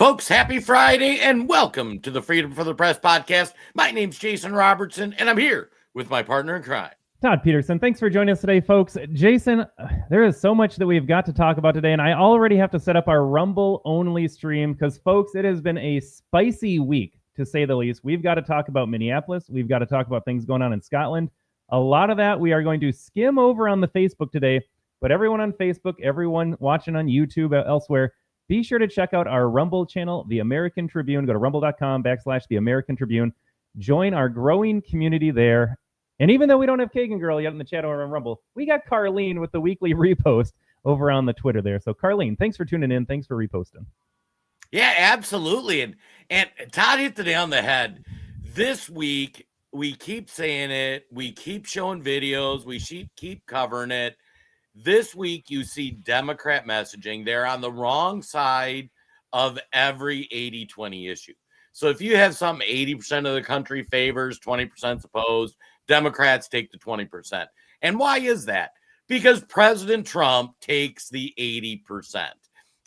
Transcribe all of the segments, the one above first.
Folks, happy Friday and welcome to the Freedom for the Press podcast. My name's Jason Robertson and I'm here with my partner in crime, Todd Peterson. Thanks for joining us today, folks. Jason, there is so much that we've got to talk about today, and I already have to set up our Rumble-only stream because, folks, it has been a spicy week, to say the least. We've got to talk about Minneapolis. We've got to talk about things going on in Scotland. A lot of that we are going to skim over on the Facebook today, but everyone on Facebook, everyone watching on YouTube, elsewhere, be sure to check out our Rumble channel, The American Tribune. Go to rumble.com/The American Tribune. Join our growing community there. And even though we don't have Kagan Girl yet in the chat over on Rumble, we got Carlene with the weekly repost over on the Twitter there. So Carlene, thanks for tuning in. Thanks for reposting. Yeah, absolutely. And Todd hit the nail on the head. This week, we keep saying it. We keep showing videos. We keep covering it. This week, you see Democrat messaging. They're on the wrong side of every 80-20 issue. So if you have something 80% of the country favors, 20% opposed, Democrats take the 20%. And why is that? Because President Trump takes the 80%.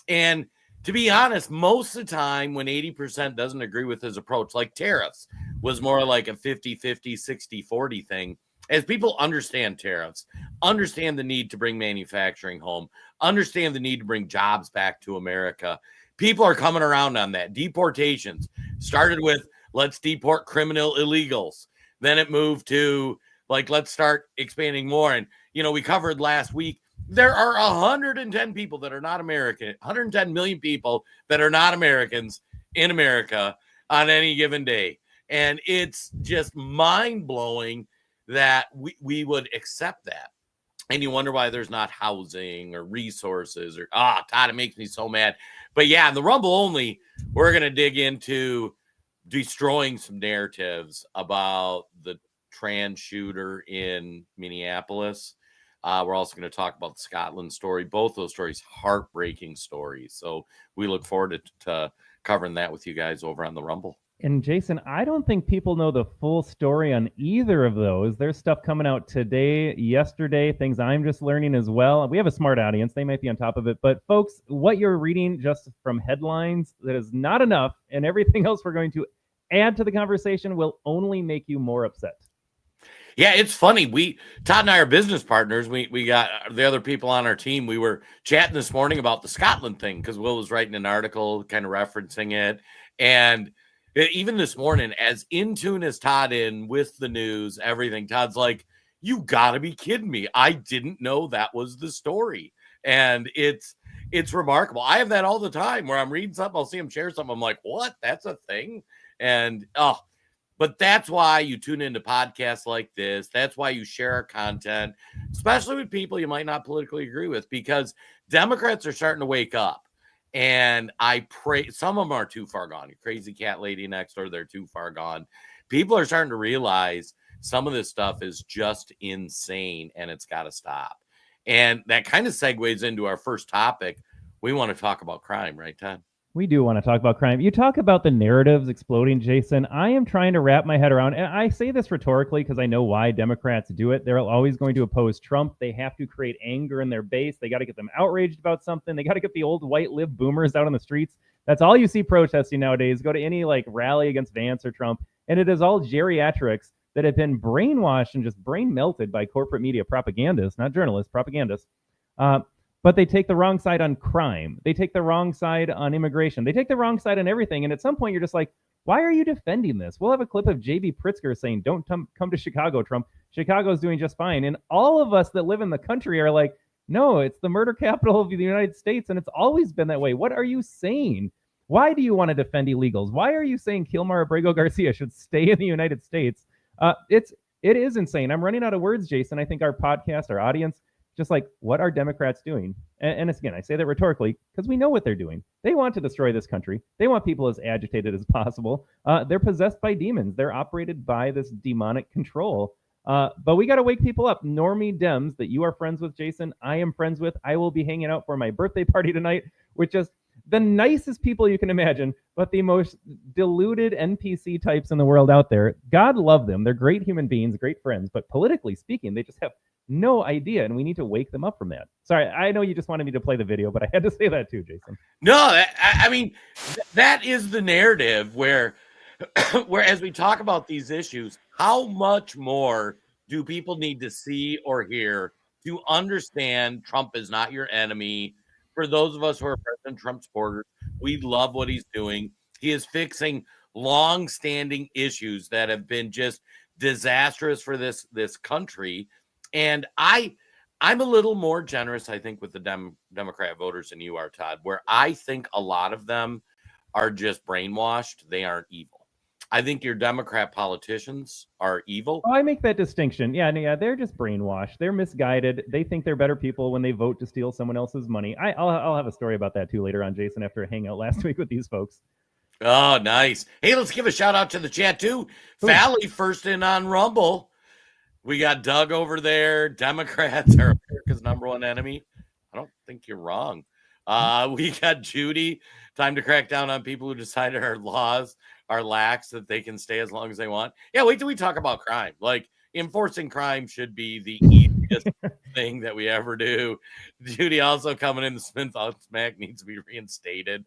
And to be honest, most of the time when 80% doesn't agree with his approach, like tariffs was more like a 50-50, 60-40 thing. As people understand tariffs, understand the need to bring manufacturing home, understand the need to bring jobs back to America, people are coming around on that. Deportations started with let's deport criminal illegals. Then it moved to like, let's start expanding more. And, you know, we covered last week, there are 110 people that are not American, 110 million people that are not Americans in America on any given day. And it's just mind blowing that we would accept that. And you wonder why there's not housing or resources or, Todd, it makes me so mad. But yeah, in the Rumble only, we're going to dig into destroying some narratives about the trans shooter in Minneapolis. We're also going to talk about the Scotland story. Both those stories, heartbreaking stories. So we look forward to covering that with you guys over on the Rumble. And Jason, I don't think people know the full story on either of those. There's stuff coming out today, yesterday, things I'm just learning as well. We have a smart audience. They might be on top of it. But folks, what you're reading just from headlines, that is not enough. And everything else we're going to add to the conversation will only make you more upset. Yeah, it's funny. Todd and I are business partners. We got the other people on our team. We were chatting this morning about the Scotland thing because Will was writing an article kind of referencing it. And even this morning, as in tune as Todd in with the news, everything, Todd's like, you got to be kidding me. I didn't know that was the story. And it's remarkable. I have that all the time where I'm reading something, I'll see him share something. I'm like, what? That's a thing? And, but that's why you tune into podcasts like this. That's why you share our content, especially with people you might not politically agree with, because Democrats are starting to wake up. And I pray some of them are too far gone. Crazy cat lady next door, they're too far gone. People are starting to realize some of this stuff is just insane and it's got to stop. And that kind of segues into our first topic. We want to talk about crime, right, Todd? We do want to talk about crime. You talk about the narratives exploding, Jason. I am trying to wrap my head around, and I say this rhetorically because I know why Democrats do it. They're always going to oppose Trump. They have to create anger in their base. They got to get them outraged about something. They got to get the old white lib boomers out on the streets. That's all you see protesting nowadays. Go to any rally against Vance or Trump, and it is all geriatrics that have been brainwashed and just brain melted by corporate media propagandists, not journalists, propagandists. But they take the wrong side on crime. They take the wrong side on immigration. They take the wrong side on everything. And at some point, you're just like, why are you defending this? We'll have a clip of J.B. Pritzker saying, don't come to Chicago, Trump. Chicago's doing just fine. And all of us that live in the country are like, no, it's the murder capital of the United States. And it's always been that way. What are you saying? Why do you want to defend illegals? Why are you saying Kilmar Abrego Garcia should stay in the United States? It is insane. I'm running out of words, Jason. I think our podcast, our audience, just like, what are Democrats doing? And again, I say that rhetorically because we know what they're doing. They want to destroy this country. They want people as agitated as possible. They're possessed by demons. They're operated by this demonic control. But we got to wake people up. Normie Dems that you are friends with, Jason, I am friends with. I will be hanging out for my birthday party tonight with just the nicest people you can imagine, but the most deluded NPC types in the world out there. God love them. They're great human beings, great friends. But politically speaking, they just have no idea, and we need to wake them up from that. Sorry, I know you just wanted me to play the video, but I had to say that too, Jason. No, I mean, that is the narrative where as we talk about these issues, how much more do people need to see or hear to understand Trump is not your enemy? For those of us who are President Trump supporters, we love what he's doing. He is fixing long-standing issues that have been just disastrous for this country. And I'm a little more generous, I think, with the Democrat voters than you are, Todd, where I think a lot of them are just brainwashed. They aren't evil. I think your Democrat politicians are evil. Oh, I make that distinction. Yeah, they're just brainwashed. They're misguided. They think they're better people when they vote to steal someone else's money. I'll have a story about that too later on, Jason, after a hangout last week with these folks. Oh, nice. Hey, let's give a shout out to the chat too. Fally first in on Rumble. We got Doug over there. Democrats are America's number one enemy. I don't think you're wrong. We got Judy. Time to crack down on people who decided our laws are lax, that they can stay as long as they want. Yeah, wait till we talk about crime. Like, enforcing crime should be the easiest thing that we ever do. Judy also coming in. The Smith Smack needs to be reinstated.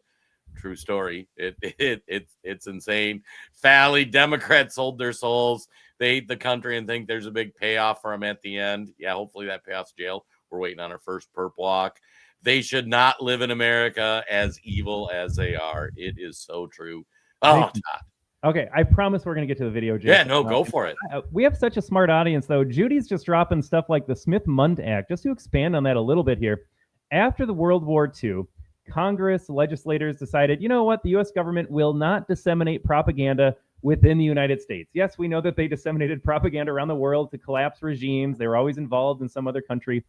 True story. It's insane. Fally, Democrats sold their souls. They hate the country and think there's a big payoff for them at the end. Yeah, hopefully that payoff's jail. We're waiting on our first perp walk. They should not live in America as evil as they are. It is so true. Oh, Todd. Okay, I promise we're going to get to the video, Jason. Yeah, no, go for it. We have such a smart audience, though. Judy's just dropping stuff like the Smith-Mundt Act. Just to expand on that a little bit here. After the World War II, Congress legislators decided, you know what, the U.S. government will not disseminate propaganda within the United States. Yes, we know that they disseminated propaganda around the world to collapse regimes. They were always involved in some other country.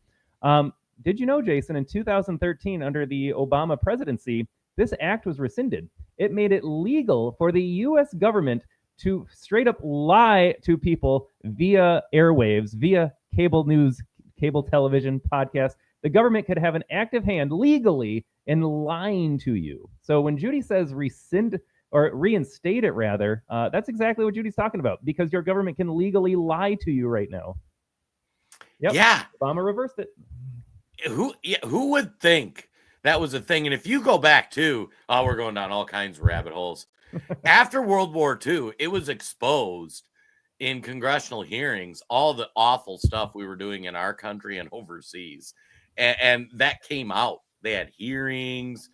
Did you know, Jason, in 2013, under the Obama presidency, this act was rescinded. It made it legal for the U.S. government to straight up lie to people via airwaves, via cable news, cable television, podcast. The government could have an active hand legally in lying to you. So when Judy says rescind or reinstate it, rather, that's exactly what Judy's talking about, because your government can legally lie to you right now. Yep. Yeah. Obama reversed it. Who would think that was a thing? And if you go back to, we're going down all kinds of rabbit holes. After World War II, it was exposed in congressional hearings, all the awful stuff we were doing in our country and overseas. And that came out. They had hearings.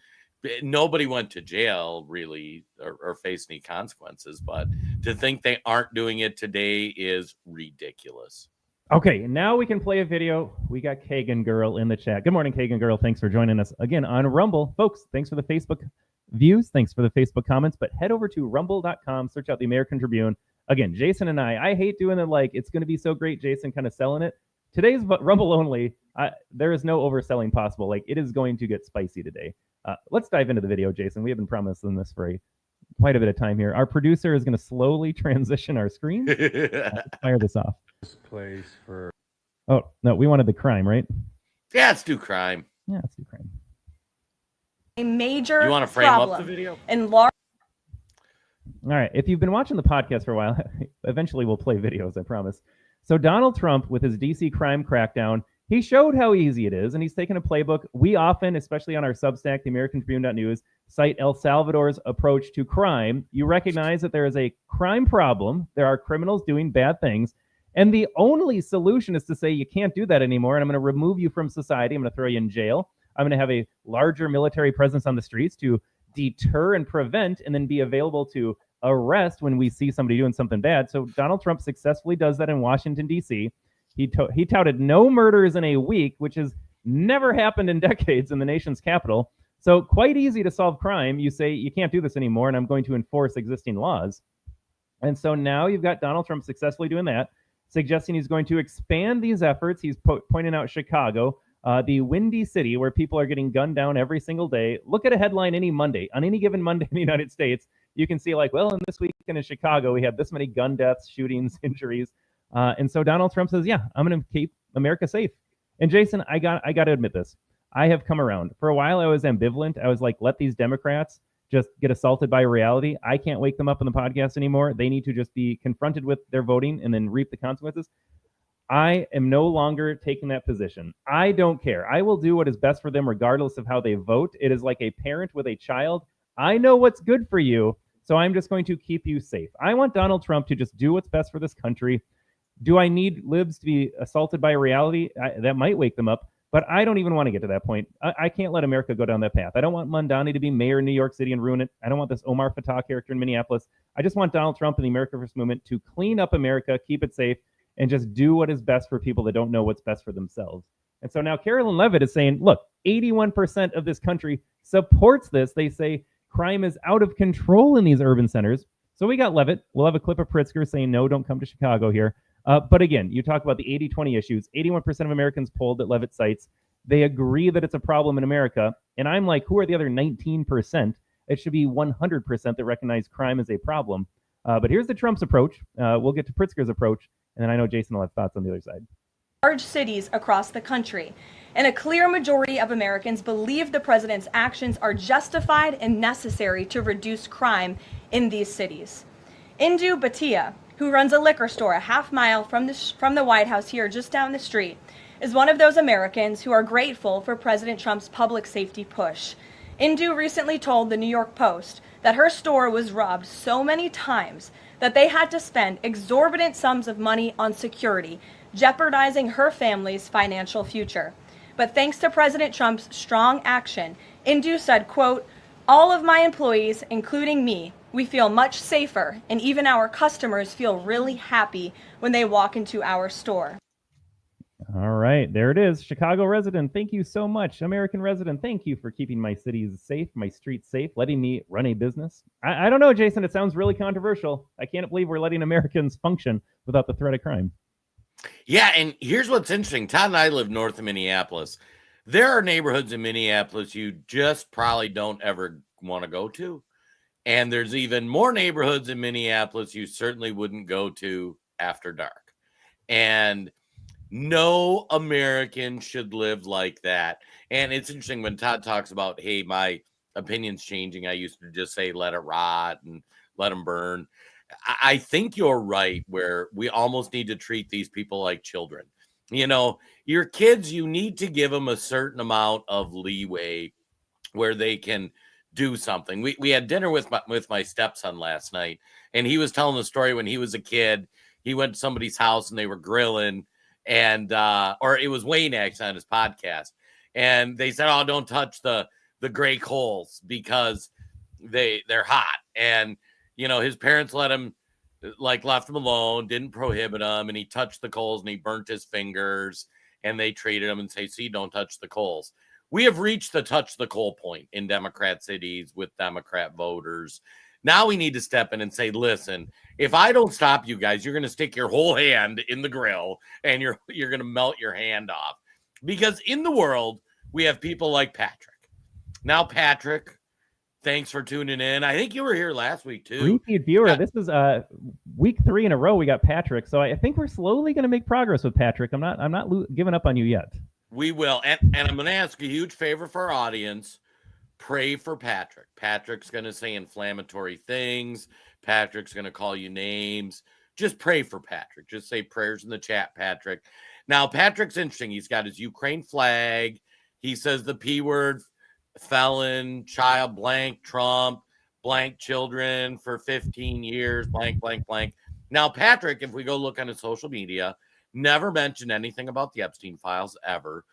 Nobody went to jail, really, or faced any consequences. But to think they aren't doing it today is ridiculous. Okay, now we can play a video. We got Kagan Girl in the chat. Good morning, Kagan Girl. Thanks for joining us again on Rumble. Folks, thanks for the Facebook views. Thanks for the Facebook comments. But head over to rumble.com, search out the American Tribune. Again, Jason and I hate doing it like it's going to be so great, Jason, kind of selling it. Today's Rumble only. There is no overselling possible. Like, it is going to get spicy today. Let's dive into the video, Jason. We have been promising this for quite a bit of time here. Our producer is going to slowly transition our screen. Fire this off. Place for. Oh, no, we wanted the crime, right? Yeah, let's do crime. Yeah, let's do crime. A major You want to frame up the video? And large. All right. If you've been watching the podcast for a while, eventually we'll play videos, I promise. So Donald Trump, with his DC crime crackdown, he showed how easy it is, and he's taken a playbook. We often, especially on our Substack, the AmericanTribune.news, cite El Salvador's approach to crime. You recognize that there is a crime problem. There are criminals doing bad things. And the only solution is to say you can't do that anymore, and I'm going to remove you from society. I'm going to throw you in jail. I'm going to have a larger military presence on the streets to deter and prevent, and then be available to arrest when we see somebody doing something bad. So Donald Trump successfully does that in Washington, D.C. He touted no murders in a week, which has never happened in decades in the nation's capital. So quite easy to solve crime. You say you can't do this anymore, and I'm going to enforce existing laws. And so now you've got Donald Trump successfully doing that, suggesting he's going to expand these efforts. He's pointing out Chicago, the Windy City, where people are getting gunned down every single day. Look at a headline any Monday. On any given Monday in the United States, you can see like, well, in this weekend in Chicago, we had this many gun deaths, shootings, injuries. And so Donald Trump says, yeah, I'm going to keep America safe. And Jason, I got to admit this. I have come around. For a while, I was ambivalent. I was like, let these Democrats just get assaulted by reality. I can't wake them up on the podcast anymore. They need to just be confronted with their voting and then reap the consequences. I am no longer taking that position. I don't care. I will do what is best for them regardless of how they vote. It is like a parent with a child. I know what's good for you, so I'm just going to keep you safe. I want Donald Trump to just do what's best for this country. Do I need libs to be assaulted by reality? That might wake them up, but I don't even want to get to that point. I can't let America go down that path. I don't want Mondani to be mayor in New York City and ruin it. I don't want this Omar Fatah character in Minneapolis. I just want Donald Trump and the America First movement to clean up America, keep it safe, and just do what is best for people that don't know what's best for themselves. And so now Carolyn Levitt is saying, look, 81% of this country supports this. They say crime is out of control in these urban centers. So we got Levitt. We'll have a clip of Pritzker saying, no, don't come to Chicago here. But again, you talk about the 80-20 issues. 81% of Americans polled that Levitt cites. They agree that it's a problem in America. And I'm like, who are the other 19%? It should be 100% that recognize crime as a problem. But here's the Trump's approach. We'll get to Pritzker's approach. And then I know Jason will have thoughts on the other side. Large cities across the country, and a clear majority of Americans believe the president's actions are justified and necessary to reduce crime in these cities. Indu Bhatia, who runs a liquor store a half mile from the White House here just down the street, is one of those Americans who are grateful for President Trump's public safety push. Indu recently told the New York Post that her store was robbed so many times that they had to spend exorbitant sums of money on security, jeopardizing her family's financial future. But thanks to President Trump's strong action, Indu said, quote, all of my employees, including me, we feel much safer, and even our customers feel really happy when they walk into our store. All right, there it is. Chicago resident, thank you so much. American resident, thank you for keeping my cities safe, my streets safe, letting me run a business. I don't know, Jason, it sounds really controversial. I can't believe we're letting Americans function without the threat of crime. Yeah, and here's what's interesting. Todd and I live north of Minneapolis. There are neighborhoods in Minneapolis you just probably don't ever want to go to. And there's even more neighborhoods in Minneapolis you certainly wouldn't go to after dark. And no American should live like that. And it's interesting when Todd talks about, hey, my opinion's changing. I used to just say, let it rot and let them burn. I think you're right, where we almost need to treat these people like children. You know, your kids, you need to give them a certain amount of leeway where they can do something. We had dinner with my stepson last night, and he was telling the story when he was a kid. He went to somebody's house and they were grilling, and or it was Wayne actually on his podcast, and they said, oh, don't touch the gray coals because they're hot. And you know, his parents left him alone, didn't prohibit him, and he touched the coals and he burnt his fingers, and they treated him and say, see, don't touch the coals. We have reached the touch the coal point in Democrat cities with Democrat voters. Now we need to step in and say, listen, if I don't stop you guys, you're going to stick your whole hand in the grill and you're going to melt your hand off. Because in the world, we have people like Patrick. Now, Patrick, thanks for tuning in. I think you were here last week, too. Repeat viewer. This is week 3 in a row we got Patrick. So I think we're slowly going to make progress with Patrick. I'm not giving up on you yet. We will. And I'm going to ask a huge favor for our audience. Pray for Patrick. Patrick's going to say inflammatory things. Patrick's going to call you names. Just pray for Patrick. Just say prayers in the chat, Patrick. Now, Patrick's interesting. He's got his Ukraine flag. He says the P word, felon, child, blank, Trump, blank, children for 15 years, blank, blank, blank. Now, Patrick, if we go look on his social media, never mentioned anything about the Epstein files ever.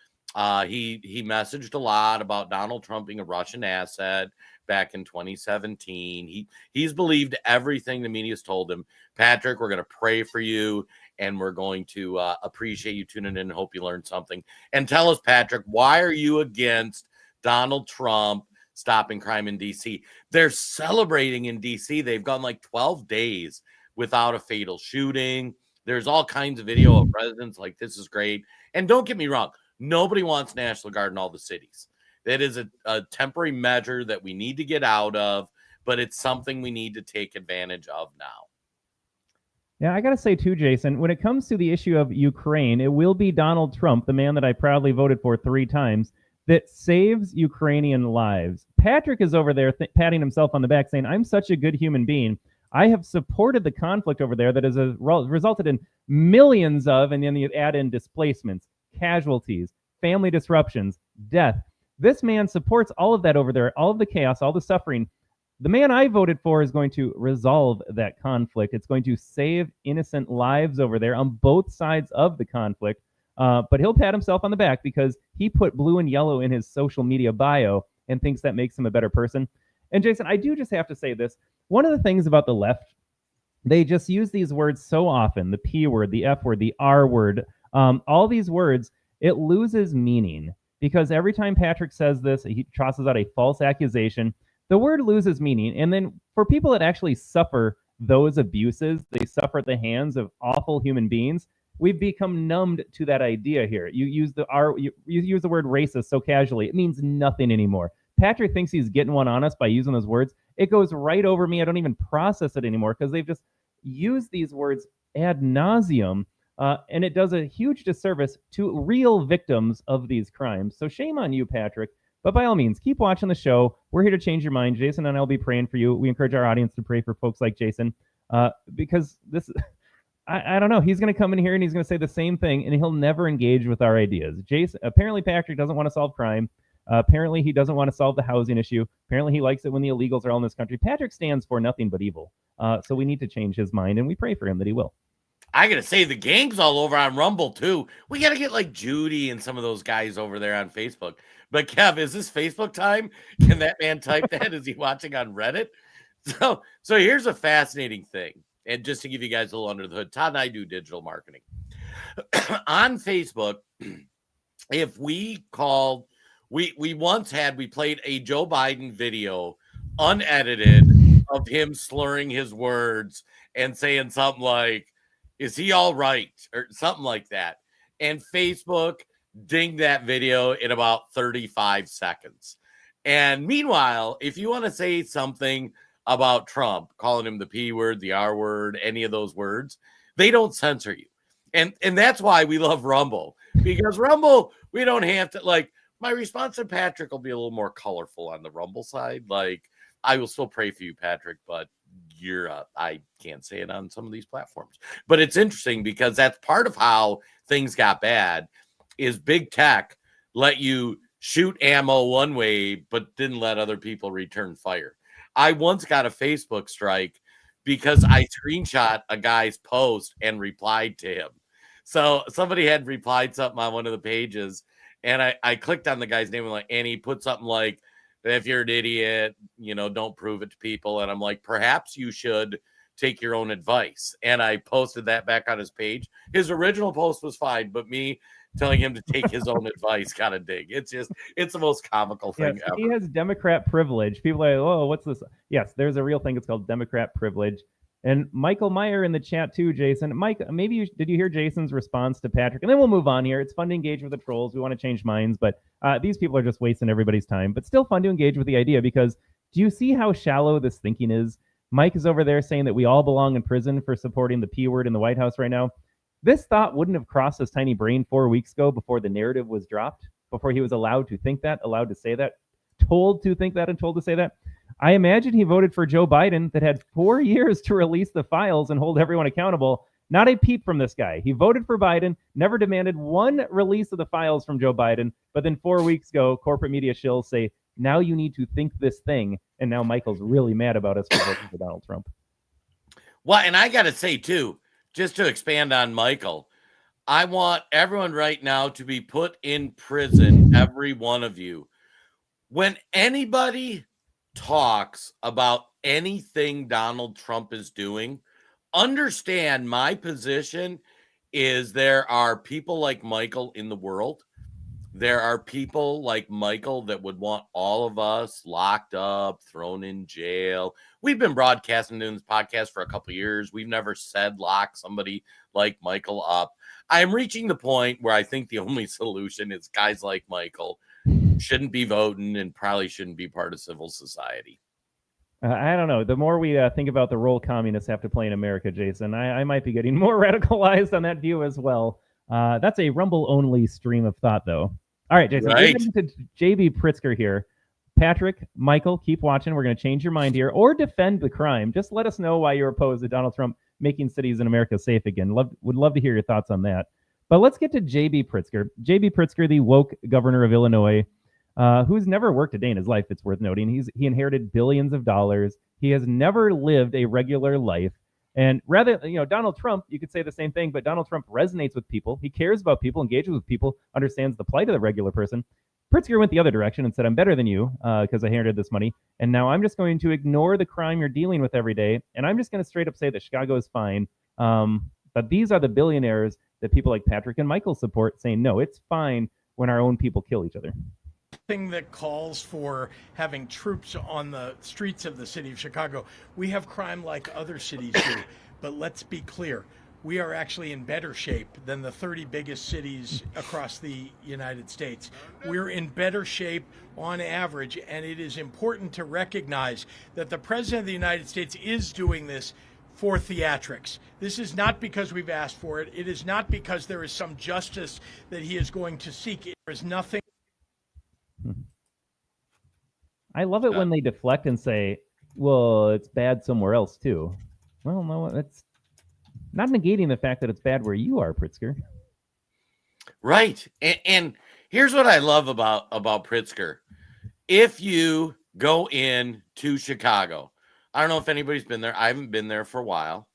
He messaged a lot about Donald Trump being a Russian asset back in 2017. He's believed everything the media's told him. Patrick, we're going to pray for you, and we're going to appreciate you tuning in and hope you learned something. And tell us, Patrick, why are you against Donald Trump stopping crime in D.C.? They're celebrating in D.C. They've gone like 12 days without a fatal shooting. There's all kinds of video of presidents like, this is great. And don't get me wrong, nobody wants National Guard in all the cities. That is a temporary measure that we need to get out of, but it's something we need to take advantage of now. Yeah, I got to say too, Jason, when it comes to the issue of Ukraine, it will be Donald Trump, the man that I proudly voted for 3 times, that saves Ukrainian lives. Patrick is over there patting himself on the back saying, I'm such a good human being. I have supported the conflict over there that has resulted in millions of, and then you add in displacements, casualties, family disruptions, death. This man supports all of that over there, all of the chaos, all the suffering. The man I voted for is going to resolve that conflict. It's going to save innocent lives over there on both sides of the conflict. But he'll pat himself on the back because he put blue and yellow in his social media bio and thinks that makes him a better person. And Jason, I do just have to say this. One of the things about the left, they just use these words so often, the P word, the F word, the R word, all these words, it loses meaning because every time Patrick says this, he tosses out a false accusation. The word loses meaning. And then for people that actually suffer those abuses, they suffer at the hands of awful human beings. We've become numbed to that idea here. You use you use the word racist so casually. It means nothing anymore. Patrick thinks he's getting one on us by using those words. It goes right over me. I don't even process it anymore because they've just used these words ad nauseum. And it does a huge disservice to real victims of these crimes. So shame on you, Patrick. But by all means, keep watching the show. We're here to change your mind. Jason and I will be praying for you. We encourage our audience to pray for folks like Jason because this, I don't know. He's going to come in here and he's going to say the same thing, and he'll never engage with our ideas. Jason, apparently Patrick doesn't want to solve crime. Apparently he doesn't want to solve the housing issue. Apparently he likes it when the illegals are all in this country. Patrick stands for nothing but evil. So we need to change his mind, and we pray for him that he will. I gotta say, the gang's all over on Rumble too. We gotta get like Judy and some of those guys over there on Facebook. But Kev, is this Facebook time? Can that man type that? Is he watching on Reddit? So here's a fascinating thing. And just to give you guys a little under the hood, Todd and I do digital marketing. On Facebook, if we called, we played a Joe Biden video unedited of him slurring his words and saying something like, is he all right? Or something like that. And Facebook dinged that video in about 35 seconds. And meanwhile, if you want to say something about Trump, calling him the P word, the R word, any of those words, they don't censor you. And that's why we love Rumble, because Rumble, we don't have to, like, my response to Patrick will be a little more colorful on the Rumble side. Like, I will still pray for you, Patrick, but I can't say it on some of these platforms. But it's interesting because that's part of how things got bad is big tech let you shoot ammo one way, but didn't let other people return fire. I once got a Facebook strike because I screenshot a guy's post and replied to him. So somebody had replied something on one of the pages, and I clicked on the guy's name and he put something like, if you're an idiot, don't prove it to people. And I'm like, perhaps you should take your own advice. And I posted that back on his page. His original post was fine, but me telling him to take his own advice got a dig. It's the most comical thing ever. He has Democrat privilege. People are like, oh, what's this? Yes, there's a real thing. It's called Democrat privilege. And Michael Meyer in the chat too, Jason. Mike, maybe did you hear Jason's response to Patrick? And then we'll move on here. It's fun to engage with the trolls. We want to change minds, but these people are just wasting everybody's time. But still fun to engage with the idea because do you see how shallow this thinking is? Mike is over there saying that we all belong in prison for supporting the P word in the White House right now. This thought wouldn't have crossed his tiny brain 4 weeks ago before the narrative was dropped, before he was allowed to think that, allowed to say that, told to think that, and told to say that. I imagine he voted for Joe Biden that had 4 years to release the files and hold everyone accountable. Not a peep from this guy. He voted for Biden, never demanded one release of the files from Joe Biden, but then 4 weeks ago, corporate media shills say, now you need to think this thing, and now Michael's really mad about us for voting for Donald Trump. Well, and I got to say, too, just to expand on Michael, I want everyone right now to be put in prison, every one of you. When anybody talks about anything Donald Trump is doing, understand my position is there are people like Michael in the world. There are people like Michael that would want all of us locked up, thrown in jail. We've been broadcasting doing this podcast for a couple of years. We've never said lock somebody like Michael up. I'm reaching the point where I think the only solution is guys like Michael shouldn't be voting and probably shouldn't be part of civil society. I don't know. The more we think about the role communists have to play in America, Jason, I might be getting more radicalized on that view as well. That's a Rumble-only stream of thought, though. All right, Jason, right. Getting to JB Pritzker here. Patrick, Michael, keep watching. We're going to change your mind here, or defend the crime. Just let us know why you're opposed to Donald Trump making cities in America safe again. Would love to hear your thoughts on that. But let's get to J.B. Pritzker. J.B. Pritzker, the woke governor of Illinois, who's never worked a day in his life, it's worth noting. He inherited billions of dollars. He has never lived a regular life. And rather, Donald Trump, you could say the same thing, but Donald Trump resonates with people. He cares about people, engages with people, understands the plight of the regular person. Pritzker went the other direction and said, I'm better than you because I inherited this money. And now I'm just going to ignore the crime you're dealing with every day. And I'm just going to straight up say that Chicago is fine. But these are the billionaires that people like Patrick and Michael support, saying, no, it's fine when our own people kill each other. Thing that calls for having troops on the streets of the city of Chicago. We have crime like other cities do, but let's be clear. We are actually in better shape than the 30 biggest cities across the United States. We're in better shape on average, and it is important to recognize that the President of the United States is doing this for theatrics. This is not because we've asked for it. It is not because there is some justice that he is going to seek. There is nothing. I love it when they deflect and say, well, it's bad somewhere else too. Well, no, that's not negating the fact that it's bad where you are, Pritzker. Right. And here's what I love about Pritzker. If you go in to Chicago, I don't know if anybody's been there. I haven't been there for a while.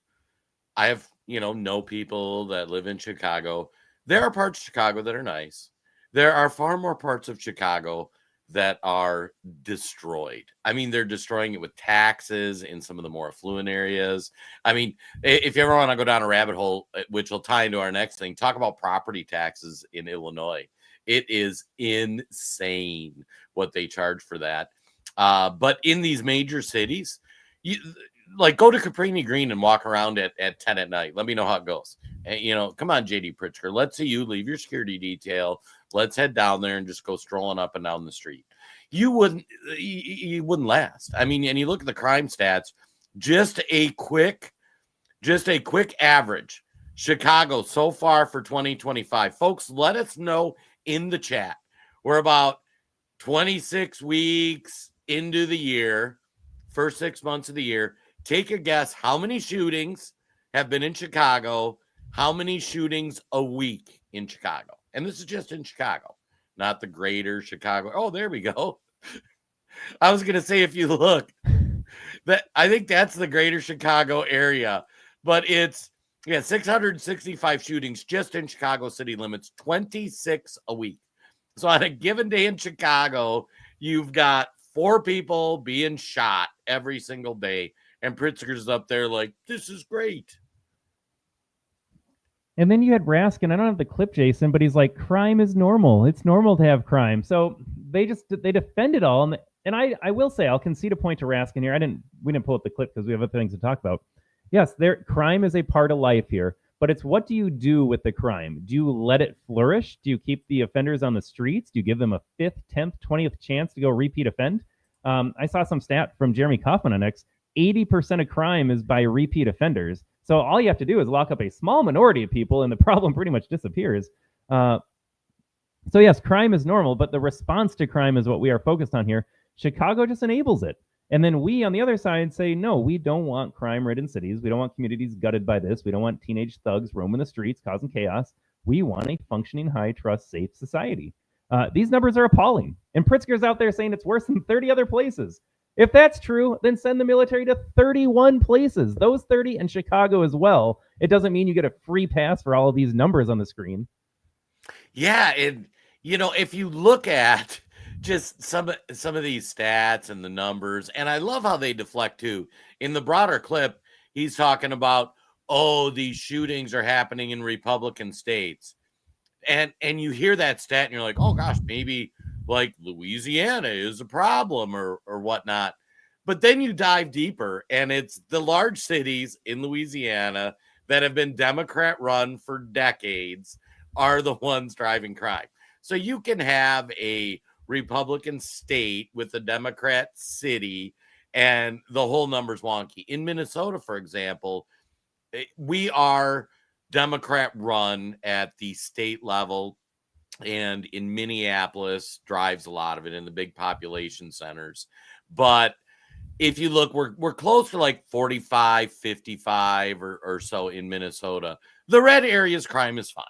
I have, know people that live in Chicago. There are parts of Chicago that are nice. There are far more parts of Chicago that are destroyed. I mean, they're destroying it with taxes in some of the more affluent areas. I mean, if you ever want to go down a rabbit hole, which will tie into our next thing, talk about property taxes in Illinois. It is insane what they charge for that. But in these major cities, you like go to Cabrini Green and walk around at 10 at night. Let me know how it goes. And, come on, JD Pritzker. Let's see you leave your security detail. Let's head down there and just go strolling up and down the street. You wouldn't last. I mean, and you look at the crime stats, just a quick average. Chicago so far for 2025. Folks, let us know in the chat. We're about 26 weeks into the year, first 6 months of the year. Take a guess how many shootings have been in Chicago, how many shootings a week in Chicago. And this is just in Chicago, not the greater Chicago. Oh, there we go. I was going to say, if you look, that I think that's the greater Chicago area, but it's 665 shootings just in Chicago city limits, 26 a week. So on a given day in Chicago, you've got 4 people being shot every single day. And Pritzker's up there like, this is great. And then you had Raskin. I don't have the clip, Jason, but he's like, crime is normal. It's normal to have crime. So they defend it all. And I will say, I'll concede a point to Raskin here. We didn't pull up the clip because we have other things to talk about. Yes, crime is a part of life here, but it's what do you do with the crime? Do you let it flourish? Do you keep the offenders on the streets? Do you give them a 5th, 10th, 20th chance to go repeat offend? I saw some stat from Jeremy Kaufman on X. 80% of crime is by repeat offenders. So all you have to do is lock up a small minority of people and the problem pretty much disappears. So yes, crime is normal, but the response to crime is what we are focused on here. Chicago just enables it. And then we on the other side say, no, we don't want crime-ridden cities. We don't want communities gutted by this. We don't want teenage thugs roaming the streets causing chaos. We want a functioning, high-trust, safe society. These numbers are appalling. And Pritzker's out there saying it's worse than 30 other places. If that's true, then send the military to 31 places. Those 30 and Chicago as well. It doesn't mean you get a free pass for all of these numbers on the screen. Yeah, and if you look at just some of these stats and the numbers, and I love how they deflect too. In the broader clip, he's talking about, these shootings are happening in Republican states. And you hear that stat and you're like, oh gosh, maybe like Louisiana is a problem or whatnot. But then you dive deeper and it's the large cities in Louisiana that have been Democrat run for decades are the ones driving crime. So you can have a Republican state with a Democrat city and the whole number's wonky. In Minnesota, for example, we are Democrat run at the state level. and in Minneapolis drives a lot of it in the big population centers. But if you look, we're close to like 45, 55 or so in Minnesota. The red areas, crime is fine.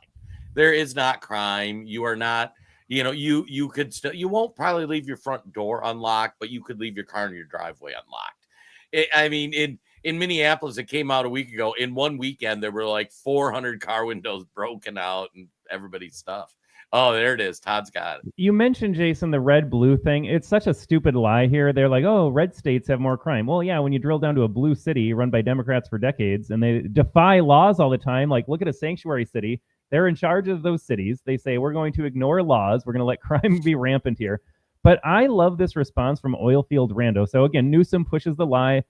There is not crime. You are not, you could still, you won't probably leave your front door unlocked, but you could leave your car in your driveway unlocked. In Minneapolis, it came out a week ago. In one weekend, there were like 400 car windows broken out and everybody's stuff. Oh, there it is. Todd's got it. You mentioned, Jason, the red-blue thing. It's such a stupid lie here. They're like, oh, red states have more crime. Well, yeah, when you drill down to a blue city run by Democrats for decades, and they defy laws all the time, like look at a sanctuary city. They're in charge of those cities. They say, we're going to ignore laws. We're going to let crime be rampant here. But I love this response from Oilfield Rando. So again, Newsom pushes the lie,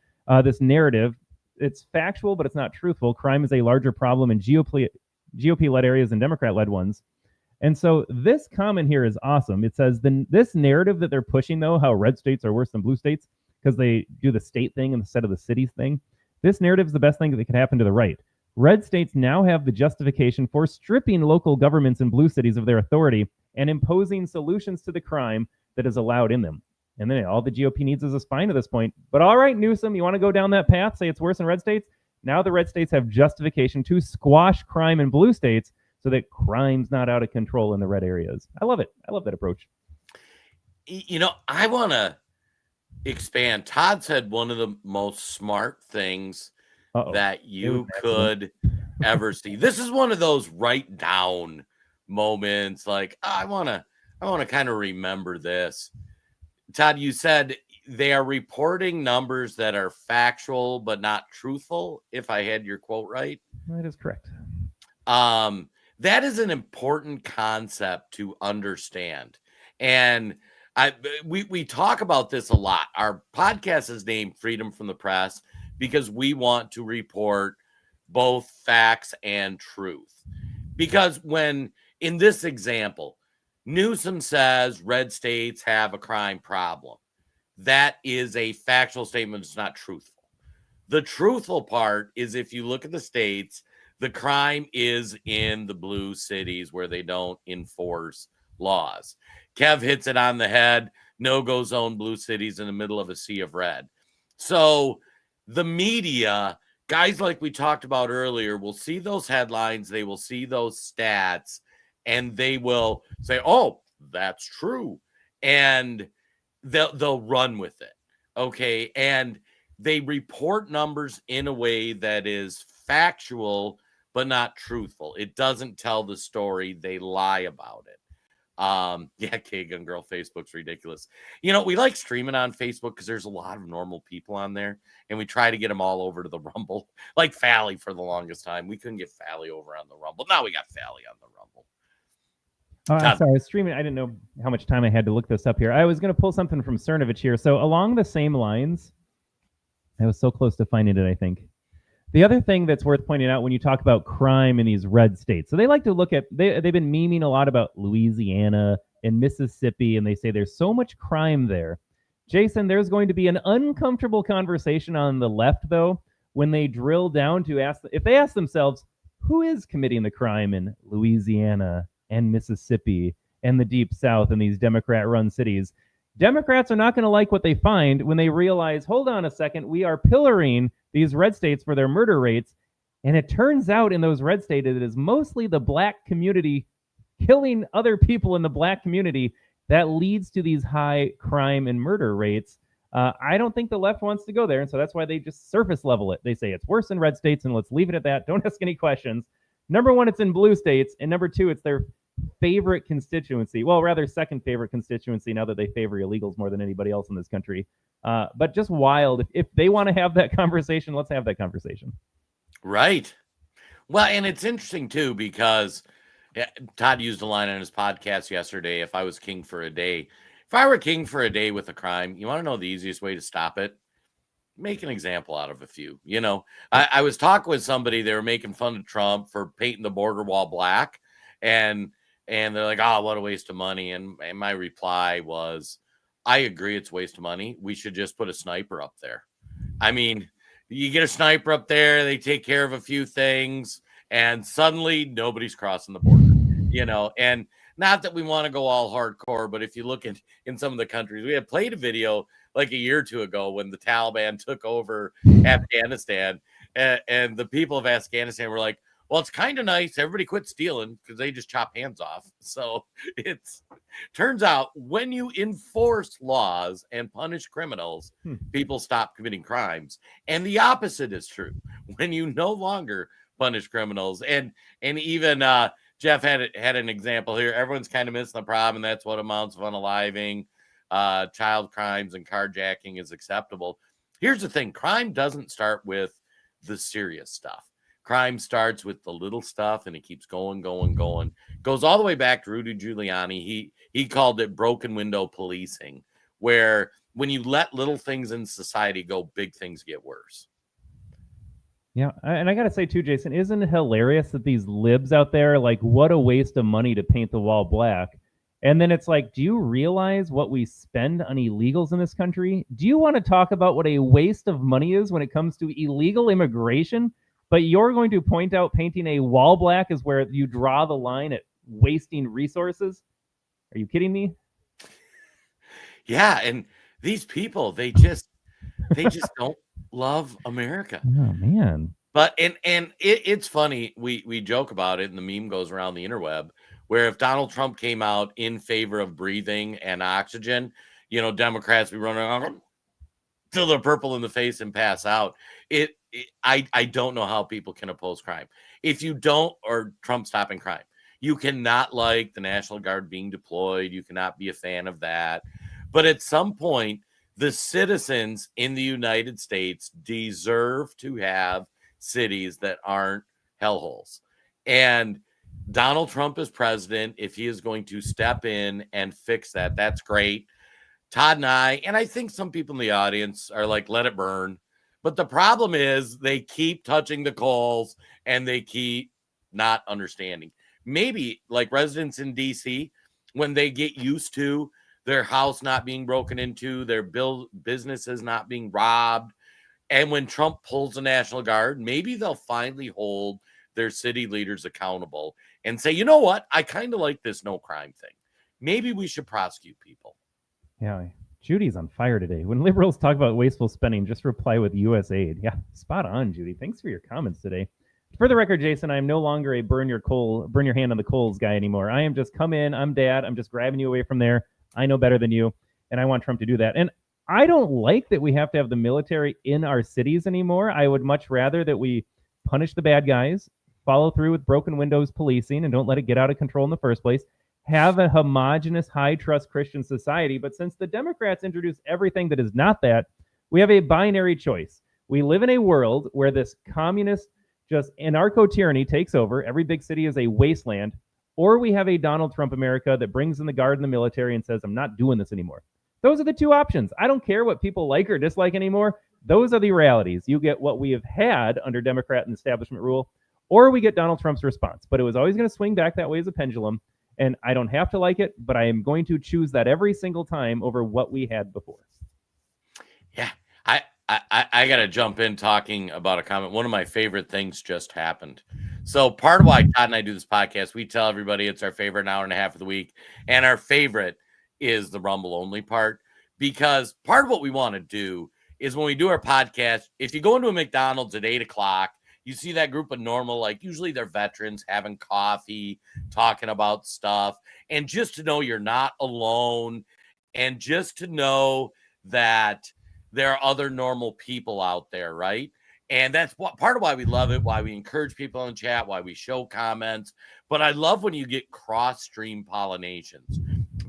this narrative. It's factual, but it's not truthful. Crime is a larger problem in GOP-led areas than Democrat-led ones. And so this comment here is awesome. It says this narrative that they're pushing, though, how red states are worse than blue states because they do the state thing instead of the cities thing. This narrative is the best thing that could happen to the right. Red states now have the justification for stripping local governments in blue cities of their authority and imposing solutions to the crime that is allowed in them. And then all the GOP needs is a spine at this point. But all right, Newsom, you want to go down that path, say it's worse in red states? Now the red states have justification to squash crime in blue states so that crime's not out of control in the red areas. I love it. I love that approach. I want to expand. Todd said one of the most smart things that you could ever see. This is one of those write down moments. Like, I want to kind of remember this. Todd, you said they are reporting numbers that are factual but not truthful, if I had your quote right. That is correct. That is an important concept to understand. And we talk about this a lot. Our podcast is named Freedom from the Press because we want to report both facts and truth. Because when, in this example, Newsom says red states have a crime problem, that is a factual statement. It's not truthful. The truthful part is if you look at the states, the crime is in the blue cities where they don't enforce laws. Kev hits it on the head. No-go zone blue cities in the middle of a sea of red. So the media, guys like we talked about earlier, will see those headlines. They will see those stats, and they will say, oh, that's true. And they'll run with it. Okay. And they report numbers in a way that is factual but not truthful. It doesn't tell the story. They lie about it. Yeah, K-Gun Girl, Facebook's ridiculous. We like streaming on Facebook because there's a lot of normal people on there, and we try to get them all over to the Rumble. Like Fally for the longest time. We couldn't get Fally over on the Rumble. Now we got Fally on the Rumble. Sorry, I was streaming. I didn't know how much time I had to look this up here. I was going to pull something from Cernovich here. So along the same lines, I was so close to finding it, I think. The other thing that's worth pointing out when you talk about crime in these red states, so they like to look at, they've been memeing a lot about Louisiana and Mississippi, and they say there's so much crime there. Jason, there's going to be an uncomfortable conversation on the left, though, when they drill down to if they ask themselves, who is committing the crime in Louisiana and Mississippi and the Deep South and these Democrat-run cities? Democrats are not going to like what they find when they realize, hold on a second, we are pillaring these red states for their murder rates. And it turns out in those red states, it is mostly the black community killing other people in the black community that leads to these high crime and murder rates. I don't think the left wants to go there. And so that's why they just surface level it. They say it's worse in red states, and let's leave it at that. Don't ask any questions. Number one, it's in blue states. And number two, it's their favorite constituency. Well, rather second favorite constituency now that they favor illegals more than anybody else in this country. But just wild. If they want to have that conversation, let's have that conversation. Right. Well, and it's interesting, too, because Todd used a line on his podcast yesterday, if I was king for a day. If I were king for a day with a crime, you want to know the easiest way to stop it? Make an example out of a few. I was talking with somebody, they were making fun of Trump for painting the border wall black. And they're like, oh, what a waste of money. And my reply was, I agree it's a waste of money. We should just put a sniper up there. I mean, you get a sniper up there, they take care of a few things, and suddenly nobody's crossing the border, and not that we want to go all hardcore, but if you look in some of the countries, we had played a video like a year or two ago when the Taliban took over Afghanistan, and the people of Afghanistan were like, well, it's kind of nice. Everybody quit stealing because they just chop hands off. So it's turns out when you enforce laws and punish criminals, people stop committing crimes. And the opposite is true. When you no longer punish criminals, and even Jeff had an example here. Everyone's kind of missing the problem, and that's what amounts of unaliving, child crimes, and carjacking is acceptable. Here's the thing: crime doesn't start with the serious stuff. Crime starts with the little stuff, and it keeps going. Goes all the way back to Rudy Giuliani. He called it broken window policing, where when you let little things in society go, big things get worse. Yeah, and I got to say too, Jason, isn't it hilarious that these libs out there, like, what a waste of money to paint the wall black? And then it's like, do you realize what we spend on illegals in this country? Do you want to talk about what a waste of money is when it comes to illegal immigration? But you're going to point out painting a wall black is where you draw the line at wasting resources? Are you kidding me? Yeah, and these people, they just don't love America. Oh man. But it's funny, we joke about it, and the meme goes around the interweb, where if Donald Trump came out in favor of breathing and oxygen, Democrats be running around till they're purple in the face and pass out. I don't know how people can oppose crime. If you don't, or Trump stopping crime, you cannot like the National Guard being deployed. You cannot be a fan of that. But at some point, the citizens in the United States deserve to have cities that aren't hellholes. And Donald Trump is president. If he is going to step in and fix that, that's great. Todd and I think some people in the audience are like, let it burn. But the problem is they keep touching the coals and they keep not understanding. Maybe like residents in DC, when they get used to their house not being broken into, their businesses not being robbed, and when Trump pulls the National Guard, maybe they'll finally hold their city leaders accountable and say, you know what? I kind of like this no crime thing. Maybe we should prosecute people. Yeah, Judy's on fire today. When liberals talk about wasteful spending, just reply with U.S. aid. Yeah, spot on, Judy. Thanks for your comments today. For the record, Jason, I'm no longer a burn your hand on the coals guy anymore. I am just come in, I'm dad, I'm just grabbing you away from there. I know better than you, and I want Trump to do that. And I don't like that we have to have the military in our cities anymore. I would much rather that we punish the bad guys, follow through with broken windows policing, and don't let it get out of control in the first place. Have a homogenous, high-trust Christian society. But since the Democrats introduced everything that is not that, we have a binary choice. We live in a world where this communist, just anarcho-tyranny takes over. Every big city is a wasteland. Or we have a Donald Trump America that brings in the guard and the military and says, I'm not doing this anymore. Those are the two options. I don't care what people like or dislike anymore. Those are the realities. You get what we have had under Democrat and establishment rule, or we get Donald Trump's response. But it was always going to swing back that way as a pendulum. And I don't have to like it, but I am going to choose that every single time over what we had before. Yeah, I got to jump in talking about a comment. One of my favorite things just happened. So part of why Todd and I do this podcast, we tell everybody it's our favorite hour and a half of the week. And our favorite is the Rumble only part, because part of what we want to do is when we do our podcast, if you go into a McDonald's at 8:00, you see that group of normal, like usually they're veterans having coffee, talking about stuff. And just to know you're not alone, and just to know that there are other normal people out there, right? And that's part of why we love it, why we encourage people in chat, why we show comments. But I love when you get cross-stream pollinations,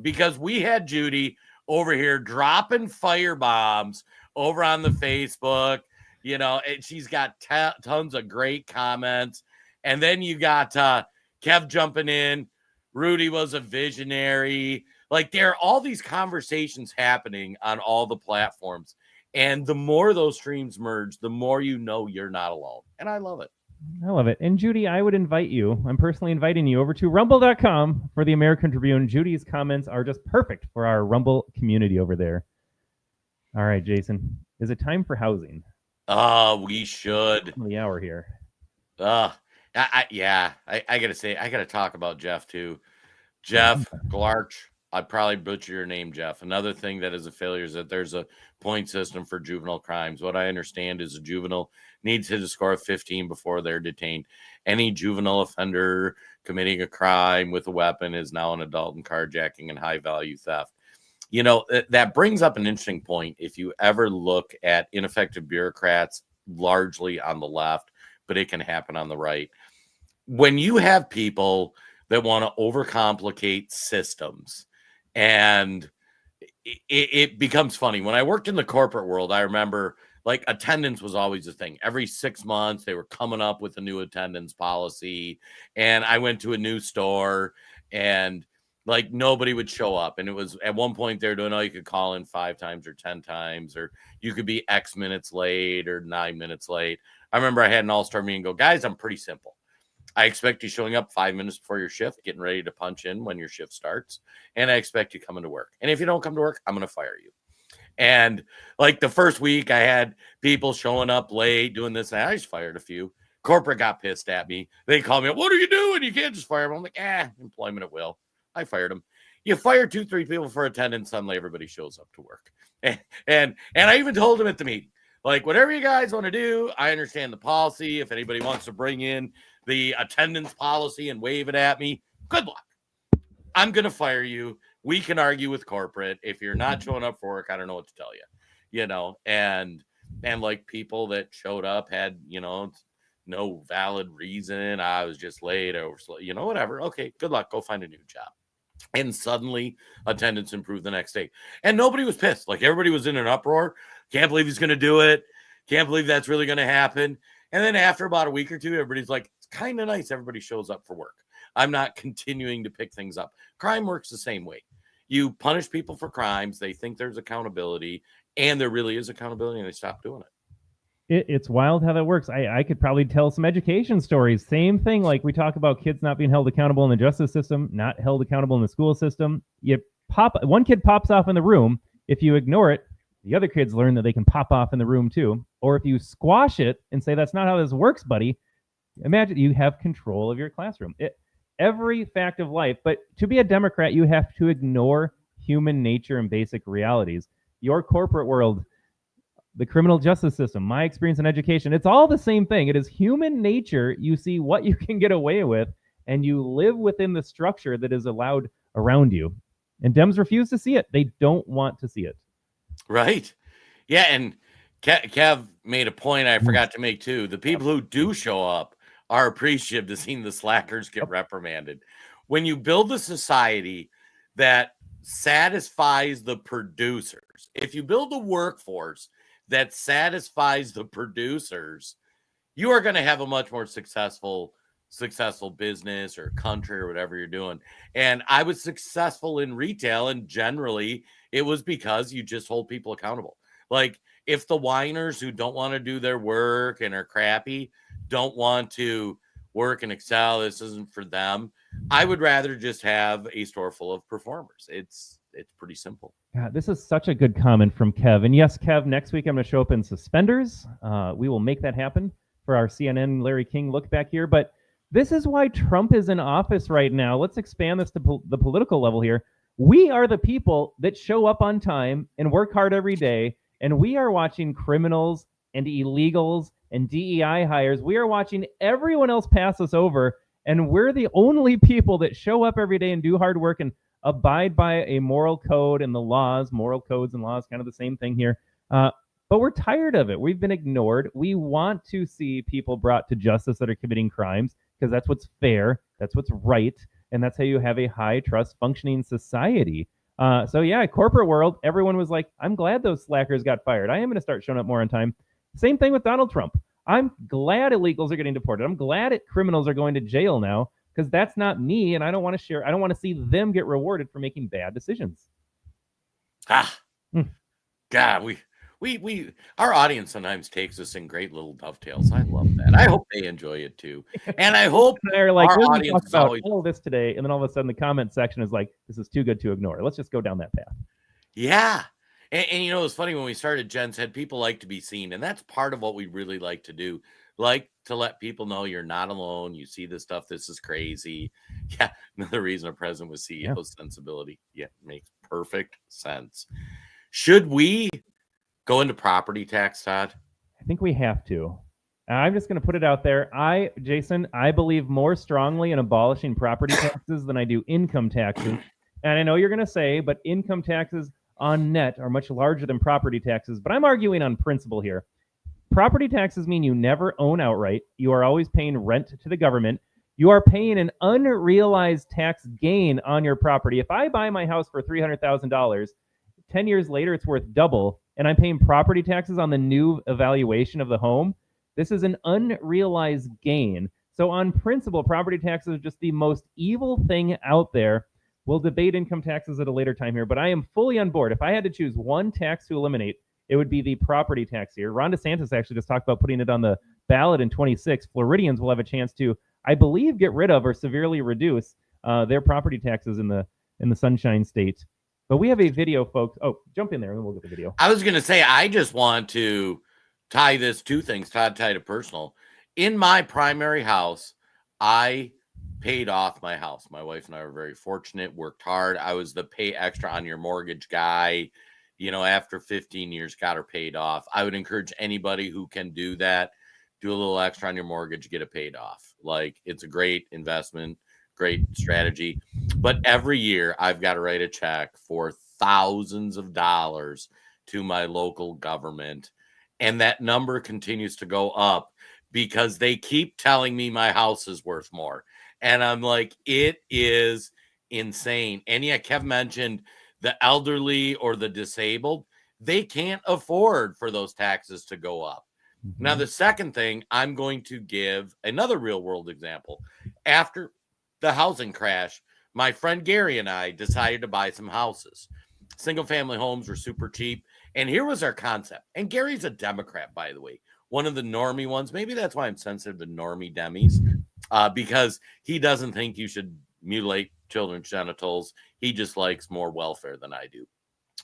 because we had Judy over here dropping fire bombs over on the Facebook, and she's got tons of great comments. And then you got Kev jumping in. Rudy was a visionary. Like, there are all these conversations happening on all the platforms. And the more those streams merge, the more you know you're not alone. And I love it. I love it. And Judy, I would invite you, I'm personally inviting you over to rumble.com for the American Tribune. Judy's comments are just perfect for our Rumble community over there. All right, Jason, is it time for housing? We should. The hour here. I got to say, I got to talk about Jeff too. Jeff Glarch. I'd probably butcher your name, Jeff. Another thing that is a failure is that there's a point system for juvenile crimes. What I understand is a juvenile needs to hit a score of 15 before they're detained. Any juvenile offender committing a crime with a weapon is now an adult in carjacking and high value theft. You know, that brings up an interesting point. If you ever look at ineffective bureaucrats, largely on the left, but it can happen on the right. When you have people that want to overcomplicate systems, and it becomes funny. When I worked in the corporate world, I remember like attendance was always a thing. Every 6 months, they were coming up with a new attendance policy. And I went to a new store and like nobody would show up. And it was at one point they're doing, oh, you could call in 5 times or 10 times, or you could be X minutes late or 9 minutes late. I remember I had an all-star meeting go, guys, I'm pretty simple. I expect you showing up 5 minutes before your shift, getting ready to punch in when your shift starts. And I expect you coming to work. And if you don't come to work, I'm going to fire you. And like the first week I had people showing up late doing this. And I just fired a few. Corporate got pissed at me. They called me, what are you doing? You can't just fire them. I'm like, employment at will. I fired them. You fire 2-3 people for attendance, suddenly everybody shows up to work. And I even told them at the meeting, like, whatever you guys want to do, I understand the policy. If anybody wants to bring in the attendance policy and wave it at me, good luck. I'm going to fire you. We can argue with corporate. If you're not showing up for work, I don't know what to tell you, you know, and like people that showed up had, you know, no valid reason. I was just late or, you know, whatever. Okay, good luck. Go find a new job. And suddenly attendance improved the next day. And nobody was pissed. Like everybody was in an uproar. Can't believe he's going to do it. Can't believe that's really going to happen. And then after about a week or two, everybody's like, it's kind of nice. Everybody shows up for work. I'm not continuing to pick things up. Crime works the same way. You punish people for crimes. They think there's accountability, and there really is accountability, and they stop doing it. It's wild how that works. I could probably tell some education stories. Same thing, like we talk about kids not being held accountable in the justice system, not held accountable in the school system. One kid pops off in the room. If you ignore it, the other kids learn that they can pop off in the room too. Or if you squash it and say, that's not how this works, buddy, imagine you have control of your classroom. Every fact of life. But to be a Democrat, you have to ignore human nature and basic realities. Your corporate world, the criminal justice system, my experience in education, it's all the same thing. It is human nature. You see what you can get away with, and you live within the structure that is allowed around you. And Dems refuse to see it. They don't want to see it. Right. Yeah. And Kev made a point I forgot to make too. The people who do show up are appreciative to seeing the slackers get reprimanded. When you build a society that satisfies the producers, if you build a workforce that satisfies the producers, you are going to have a much more successful business or country or whatever you're doing. And I was successful in retail, and generally it was because you just hold people accountable. Like if the whiners who don't want to do their work and are crappy don't want to work and excel, this isn't for them. I would rather just have a store full of performers. It's pretty simple. Yeah, this is such a good comment from Kev. And yes, Kev, next week I'm going to show up in suspenders. We will make that happen for our CNN Larry King look back here. But this is why Trump is in office right now. Let's expand this to the political level here. We are the people that show up on time and work hard every day. And we are watching criminals and illegals and DEI hires. We are watching everyone else pass us over. And we're the only people that show up every day and do hard work and abide by a moral code and the laws. Moral codes and laws, kind of the same thing here. But we're tired of it. We've been ignored. We want to see people brought to justice that are committing crimes because that's what's fair. That's what's right. And that's how you have a high trust functioning society. So yeah, corporate world, everyone was like, I'm glad those slackers got fired. I am going to start showing up more on time. Same thing with Donald Trump. I'm glad illegals are getting deported. I'm glad criminals are going to jail now because that's not me. And I don't want to share. I don't want to see them get rewarded for making bad decisions. God, we our audience sometimes takes us in great little dovetails. I love that. I hope they enjoy it too. And I hope they're like, our we're audience about always... all this today. And then all of a sudden the comment section is like, this is too good to ignore. Let's just go down that path. Yeah. And you know, it's funny when we started, Jen said people like to be seen. And that's part of what we really like to do. like to let people know you're not alone. You see this stuff. This is crazy. Yeah. Another reason a president with CEO sensibility. Yeah. Makes perfect sense. Should we go into property tax, Todd? I think we have to. I'm just going to put it out there. Jason, I believe more strongly in abolishing property taxes than I do income taxes. And I know you're going to say, but income taxes on net are much larger than property taxes. But I'm arguing on principle here. Property taxes mean you never own outright. You are always paying rent to the government. You are paying an unrealized tax gain on your property. If I buy my house for $300,000, 10 years later, it's worth double, and I'm paying property taxes on the new evaluation of the home. This is an unrealized gain. So on principle, property taxes are just the most evil thing out there. We'll debate income taxes at a later time here, but I am fully on board. If I had to choose one tax to eliminate, it would be the property tax here. Ron DeSantis actually just talked about putting it on the ballot in 26. Floridians will have a chance to, I believe, get rid of or severely reduce their property taxes in the Sunshine State. But we have a video, folks. Oh, jump in there and then we'll get the video. I was going to say, I just want to tie this two things. Todd tied it personal. In my primary house, I paid off my house. My wife and I were very fortunate, worked hard. I was the pay extra on your mortgage guy. You know, after 15 years, got her paid off. I would encourage anybody who can do that, do a little extra on your mortgage, get it paid off. Like, it's a great investment, great strategy. But every year I've got to write a check for thousands of dollars to my local government. And that number continues to go up because they keep telling me my house is worth more. And I'm like, it is insane. And yeah, Kev mentioned the elderly or the disabled. They can't afford for those taxes to go up. Mm-hmm. Now, the second thing, I'm going to give another real world example. After the housing crash, my friend Gary and I decided to buy some houses. Single family homes were super cheap. And here was our concept. And Gary's a Democrat, by the way, one of the normie ones. Maybe that's why I'm sensitive to normie Demis, because he doesn't think you should mutilate children's genitals. He just likes more welfare than I do.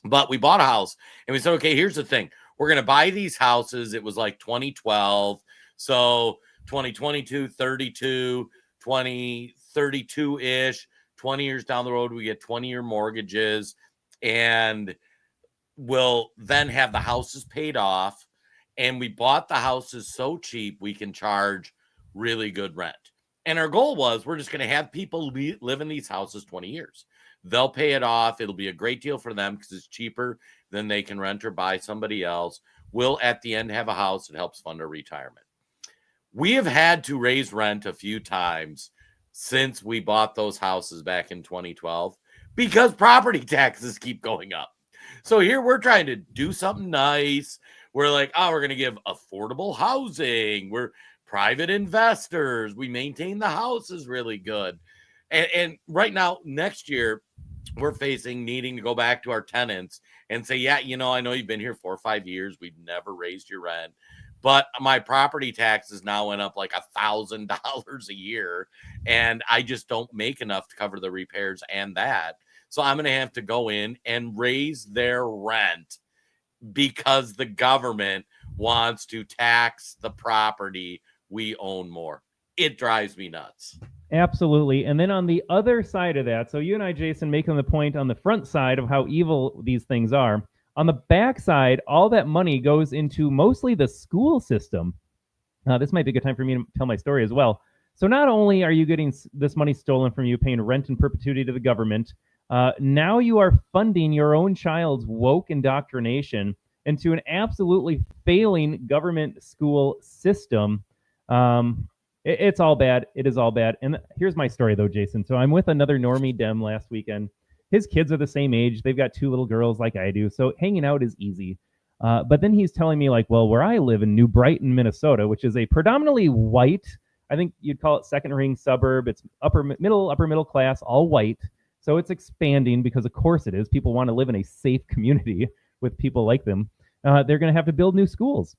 But we bought a house and we said, okay, here's the thing. We're going to buy these houses. It was like 2012. So 2022, 32, 2032-ish, 20 years down the road, we get 20-year mortgages and we'll then have the houses paid off. And we bought the houses so cheap, we can charge really good rent. And our goal was we're just going to have people live in these houses 20 years. They'll pay it off. It'll be a great deal for them because it's cheaper than they can rent or buy somebody else. We'll, at the end, have a house that helps fund our retirement. We have had to raise rent a few times since we bought those houses back in 2012 because property taxes keep going up. So here we're trying to do something nice. We're like, oh, we're going to give affordable housing. We're private investors. We maintain the houses really good. And right now, next year, we're facing needing to go back to our tenants and say, yeah, you know, I know you've been here 4 or 5 years. We've never raised your rent, but my property taxes now went up like $1,000 a year. And I just don't make enough to cover the repairs and that. So I'm going to have to go in and raise their rent because the government wants to tax the property we own more. It drives me nuts. Absolutely. And then on the other side of that, so you and I, Jason, making the point on the front side of how evil these things are. On the back side, all that money goes into mostly the school system. This might be a good time for me to tell my story as well. So not only are you getting this money stolen from you, paying rent in perpetuity to the government, now you are funding your own child's woke indoctrination into an absolutely failing government school system. It's all bad. It is all bad. And here's my story, though, Jason. So I'm with another normie Dem last weekend. His kids are the same age. They've got 2 little girls like I do. So hanging out is easy. But then he's telling me, like, well, where I live in New Brighton, Minnesota, which is a predominantly white, I think you'd call it second ring suburb. It's upper middle class, all white. So it's expanding because, of course, it is. People want to live in a safe community with people like them. They're going to have to build new schools.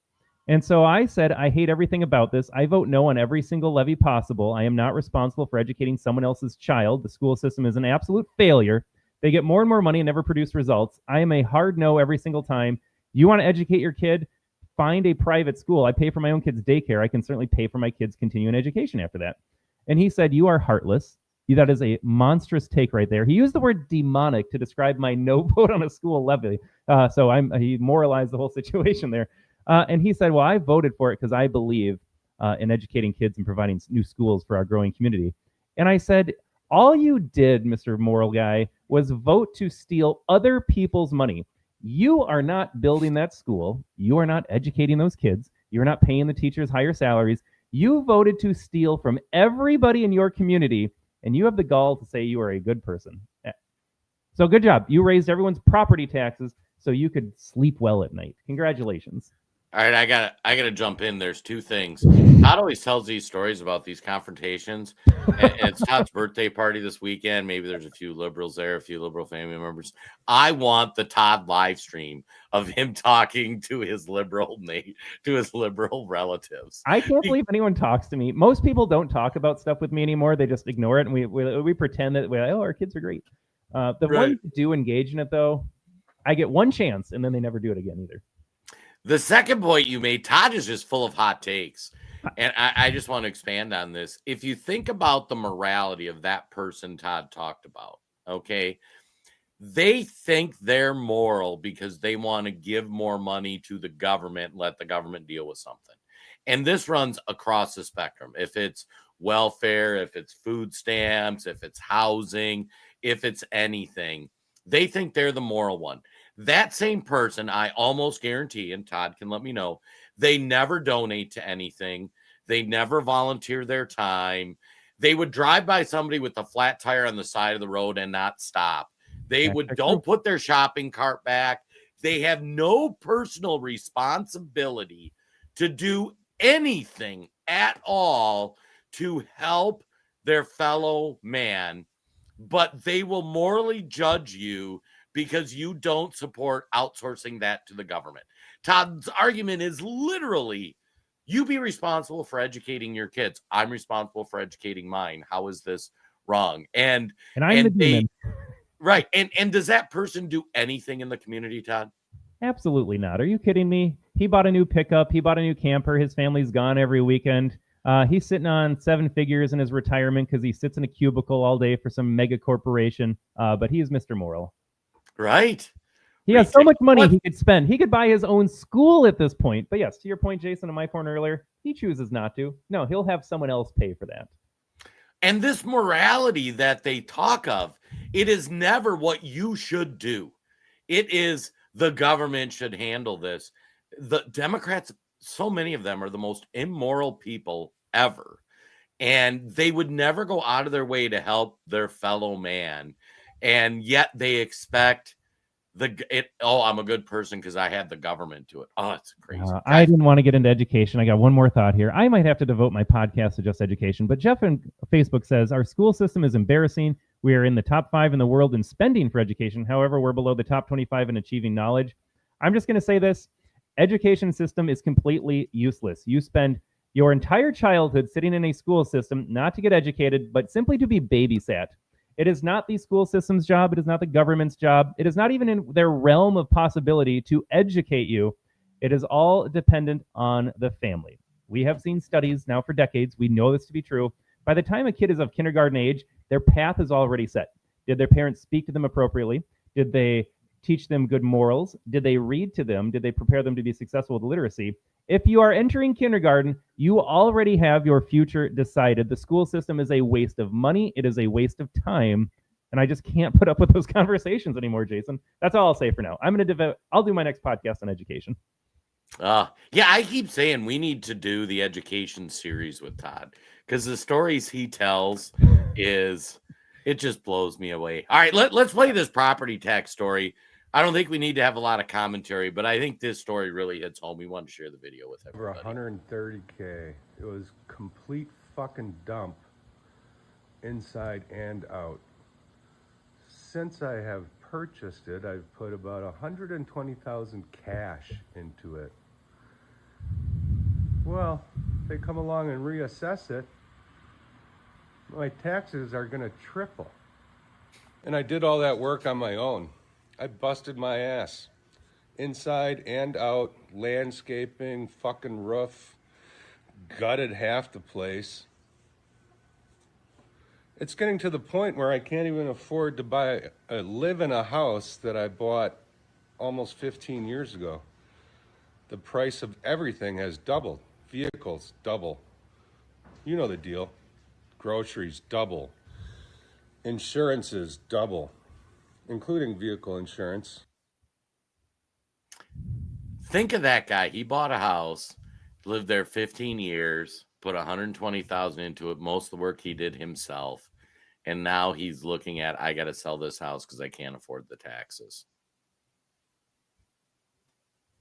And so I said, I hate everything about this. I vote no on every single levy possible. I am not responsible for educating someone else's child. The school system is an absolute failure. They get more and more money and never produce results. I am a hard no every single time. You want to educate your kid? find a private school. I pay for my own kids' daycare. I can certainly pay for my kids' continuing education after that. And he said, you are heartless. That is a monstrous take right there. He used the word demonic to describe my no vote on a school levy. He moralized the whole situation there. And he said, well, I voted for it because I believe in educating kids and providing new schools for our growing community. And I said, all you did, Mr. Moral Guy, was vote to steal other people's money. You are not building that school. You are not educating those kids. You're not paying the teachers higher salaries. You voted to steal from everybody in your community, and you have the gall to say you are a good person. So good job. You raised everyone's property taxes so you could sleep well at night. Congratulations. All right, I gotta jump in. There's two things. Todd always tells these stories about these confrontations. And it's Todd's birthday party this weekend. Maybe there's a few liberals there, a few liberal family members. I want the Todd live stream of him talking to his liberal relatives. I can't believe anyone talks to me. Most people don't talk about stuff with me anymore. They just ignore it, and we pretend that our kids are great. The ones who do engage in it, though, I get one chance, and then they never do it again either. The second point you made, Todd is just full of hot takes. And I just want to expand on this. If you think about the morality of that person Todd talked about, okay, they think they're moral because they want to give more money to the government and let the government deal with something. And this runs across the spectrum. If it's welfare, if it's food stamps, if it's housing, if it's anything, they think they're the moral one. That same person, I almost guarantee, and Todd can let me know, they never donate to anything. They never volunteer their time. They would drive by somebody with a flat tire on the side of the road and not stop. They don't put their shopping cart back. They have no personal responsibility to do anything at all to help their fellow man, but they will morally judge you because you don't support outsourcing that to the government. Todd's argument is literally, you be responsible for educating your kids. I'm responsible for educating mine. How is this wrong? And I'm the demon. Right. And does that person do anything in the community, Todd? Absolutely not. Are you kidding me? He bought a new pickup. He bought a new camper. His family's gone every weekend. He's sitting on 7 figures in his retirement because he sits in a cubicle all day for some mega corporation. But he is Mr. Moral. Right. He has so much money he could spend. He could buy his own school at this point. But yes, to your point, Jason, and my point earlier, he chooses not to. No, he'll have someone else pay for that. And this morality that they talk of, it is never what you should do. It is the government should handle this. The Democrats, so many of them are the most immoral people ever. And they would never go out of their way to help their fellow man. And yet they expect I'm a good person because I had the government to it. Oh, it's crazy. I didn't want to get into education. I got one more thought here. I might have to devote my podcast to just education. But Jeff on Facebook says, our school system is embarrassing. We are in the top 5 in the world in spending for education. However, we're below the top 25 in achieving knowledge. I'm just going to say this. Education system is completely useless. You spend your entire childhood sitting in a school system, not to get educated, but simply to be babysat. It is not the school system's job. It is not the government's job. It is not even in their realm of possibility to educate you. It is all dependent on the family. We have seen studies now for decades. We know this to be true. By the time a kid is of kindergarten age, their path is already set. Did their parents speak to them appropriately? Did they teach them good morals? Did they read to them? Did they prepare them to be successful with literacy? If you are entering kindergarten, you already have your future decided. The school system is a waste of money. It is a waste of time. And I just can't put up with those conversations anymore, Jason. That's all I'll say for now. I'll do my next podcast on education. Yeah, I keep saying we need to do the education series with Todd because the stories he tells it just blows me away. All right, let's play this property tax story. I don't think we need to have a lot of commentary, but I think this story really hits home. We want to share the video with everybody. Over $130K. It was complete fucking dump inside and out. Since I have purchased it, I've put about $120,000 cash into it. Well, they come along and reassess it. My taxes are going to triple. And I did all that work on my own. I busted my ass. inside and out, landscaping, fucking roof, gutted half the place. It's getting to the point where I can't even afford to live in a house that I bought almost 15 years ago. The price of everything has doubled. Vehicles, double. You know the deal. Groceries, double. Insurances, double, including vehicle insurance. Think of that guy. He bought a house, lived there 15 years, put 120,000 into it, most of the work he did himself. And now he's looking at, I got to sell this house because I can't afford the taxes.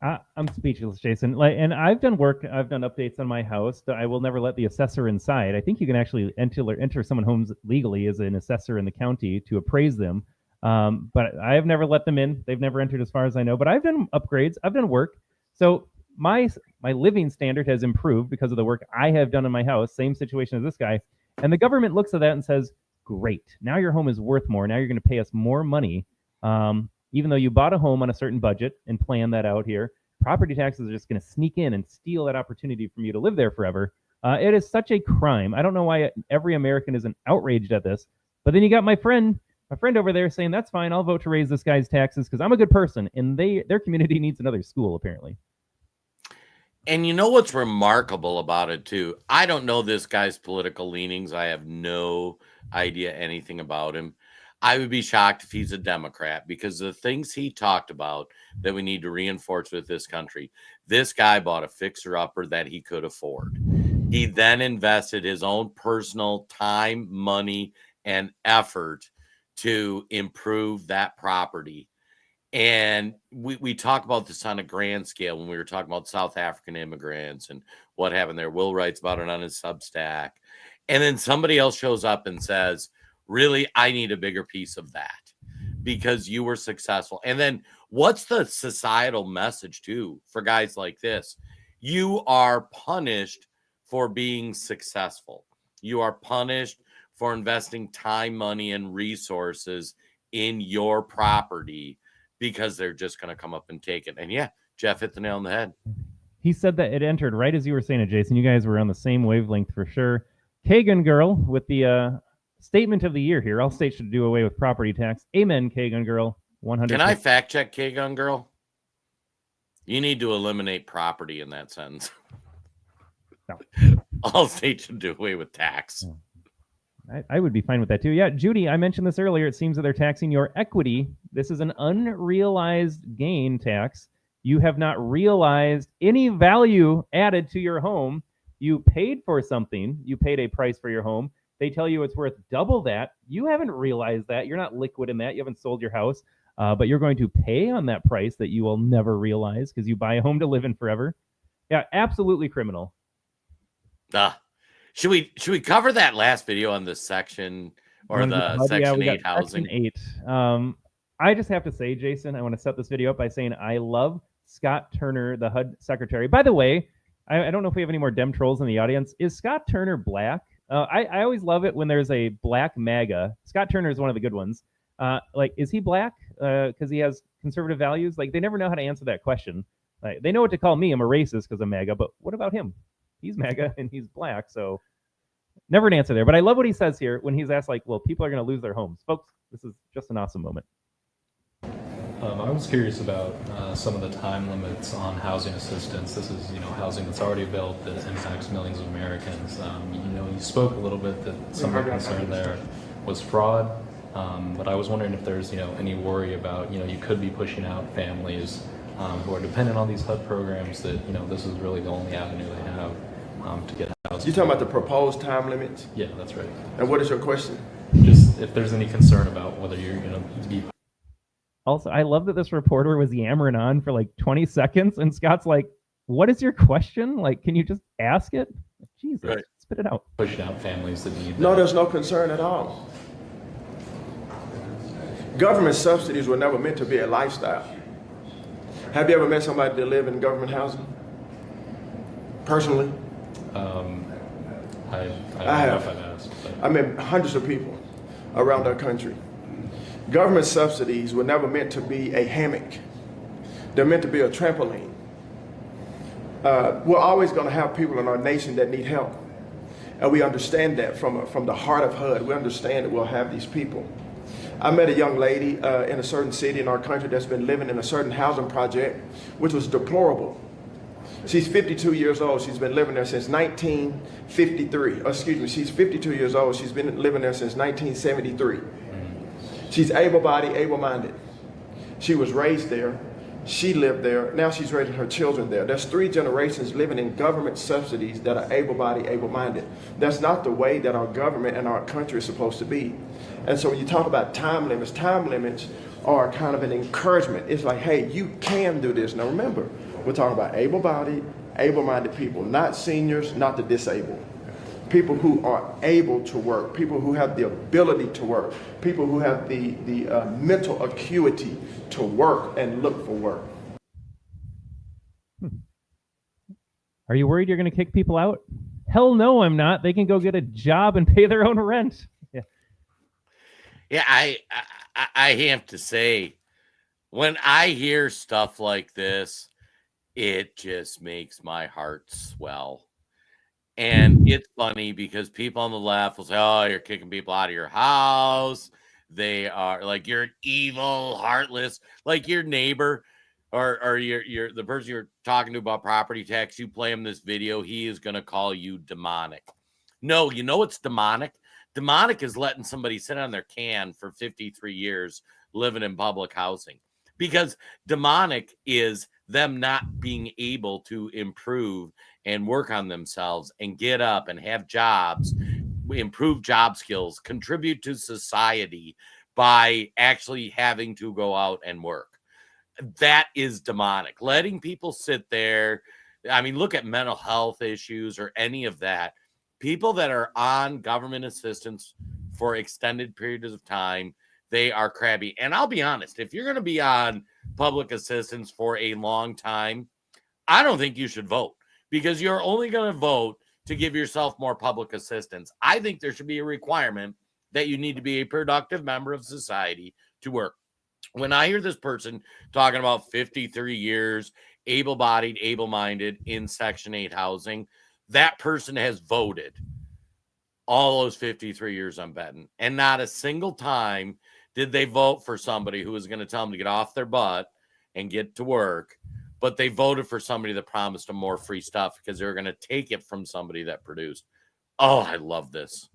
I'm speechless, Jason. And I've done updates on my house. I will never let the assessor inside. I think you can actually enter someone's homes legally as an assessor in the county to appraise them. But I have never let them in. They've never entered as far as I know. But I've done upgrades. I've done work. So my living standard has improved because of the work I have done in my house. Same situation as this guy. And the government looks at that and says, great. Now your home is worth more. Now you're going to pay us more money. Even though you bought a home on a certain budget and planned that out here, property taxes are just going to sneak in and steal that opportunity from you to live there forever. It is such a crime. I don't know why every American isn't outraged at this. But then you got my friend over there saying, that's fine, I'll vote to raise this guy's taxes because I'm a good person. And their community needs another school, apparently. And you know what's remarkable about it, too? I don't know this guy's political leanings. I have no idea anything about him. I would be shocked if he's a Democrat because the things he talked about that we need to reinforce with this country, this guy bought a fixer-upper that he could afford. He then invested his own personal time, money, and effort to improve that property. And we talk about this on a grand scale when we were talking about South African immigrants and what happened there. Will writes about it on his Substack. And then somebody else shows up and says, really, I need a bigger piece of that because you were successful. And then what's the societal message, too, for guys like this? You are punished for being successful. You are punished for investing time, money, and resources in your property because they're just going to come up and take it. And yeah, Jeff hit the nail on the head. He said that it entered right as you were saying it, Jason. You guys were on the same wavelength for sure. Kagan Girl with the statement of the year here. All states should do away with property tax. Amen, Kagan Girl. 100%. Can I fact check Kagan Girl? You need to eliminate property in that sentence. No. All states should do away with tax. I would be fine with that too. Yeah, Judy, I mentioned this earlier. It seems that they're taxing your equity. This is an unrealized gain tax. You have not realized any value added to your home. You paid for something. You paid a price for your home. They tell you it's worth double that. You haven't realized that. You're not liquid in that. You haven't sold your house, but you're going to pay on that price that you will never realize because you buy a home to live in forever. Yeah, absolutely criminal. Should we cover that last video on the section or the Section 8 housing? Section 8. I just have to say, Jason, I want to set this video up by saying I love Scott Turner, the HUD secretary. By the way, I don't know if we have any more Dem trolls in the audience. Is Scott Turner black? I always love it when there's a black MAGA. Scott Turner is one of the good ones. Is he black? Because he has conservative values? They never know how to answer that question. They know what to call me. I'm a racist because I'm MAGA, but what about him? He's MAGA and he's black, so never an answer there. But I love what he says here when he's asked, well, people are going to lose their homes. Folks, this is just an awesome moment. I was curious about some of the time limits on housing assistance. This is, housing that's already built that impacts millions of Americans. You spoke a little bit that some of the concern there was fraud, but I was wondering if there's, any worry about, you could be pushing out families who are dependent on these HUD programs that, this is really the only avenue they have to get housing. You're talking about the proposed time limits? Yeah, that's right. And what is your question? Just if there's any concern about whether you're going to be... Also, I love that this reporter was yammering on for 20 seconds, and Scott's like, what is your question? Can you just ask it? Jesus, right. Spit it out. Pushing out families that need No, there's no concern at all. Government subsidies were never meant to be a lifestyle. Have you ever met somebody that live in government housing? Personally? I don't know if I've asked. But... I met hundreds of people around our country. Government subsidies were never meant to be a hammock. They're meant to be a trampoline. We're always going to have people in our nation that need help. And we understand that from the heart of HUD. We understand that we'll have these people. I met a young lady in a certain city in our country that's been living in a certain housing project, which was deplorable. She's 52 years old. She's been living there since 1953. Excuse me, she's 52 years old. She's been living there since 1973. She's able-bodied, able-minded. She was raised there. She lived there. Now she's raising her children there. There's 3 generations living in government subsidies that are able-bodied, able-minded. That's not the way that our government and our country is supposed to be. And so when you talk about time limits are kind of an encouragement. It's like, hey, you can do this. Now remember, we're talking about able-bodied, able-minded people, not seniors, not the disabled. People who are able to work, people who have the ability to work, people who have the mental acuity to work and look for work. Are you worried you're going to kick people out? Hell no, I'm not. They can go get a job and pay their own rent. Yeah, I have to say, when I hear stuff like this, it just makes my heart swell. And it's funny because people on the left will say, oh, you're kicking people out of your house. They are like, you're an evil, heartless, like your neighbor or your the person you're talking to about property tax. You play him this video, he is going to call you demonic. No, you know what's demonic? Demonic is letting somebody sit on their can for 53 years living in public housing, because demonic is them not being able to improve and work on themselves and get up and have jobs, improve job skills, contribute to society by actually having to go out and work. That is demonic. Letting people sit there. I mean, look at mental health issues or any of that. People that are on government assistance for extended periods of time, they are crabby. And I'll be honest, if you're going to be on public assistance for a long time, I don't think you should vote, because you're only going to vote to give yourself more public assistance. I think there should be a requirement that you need to be a productive member of society to work. When I hear this person talking about 53 years, able-bodied, able-minded in Section 8 housing, that person has voted all those 53 years, I'm betting. And not a single time did they vote for somebody who was going to tell them to get off their butt and get to work. But they voted for somebody that promised them more free stuff because they were going to take it from somebody that produced. Oh, I love this.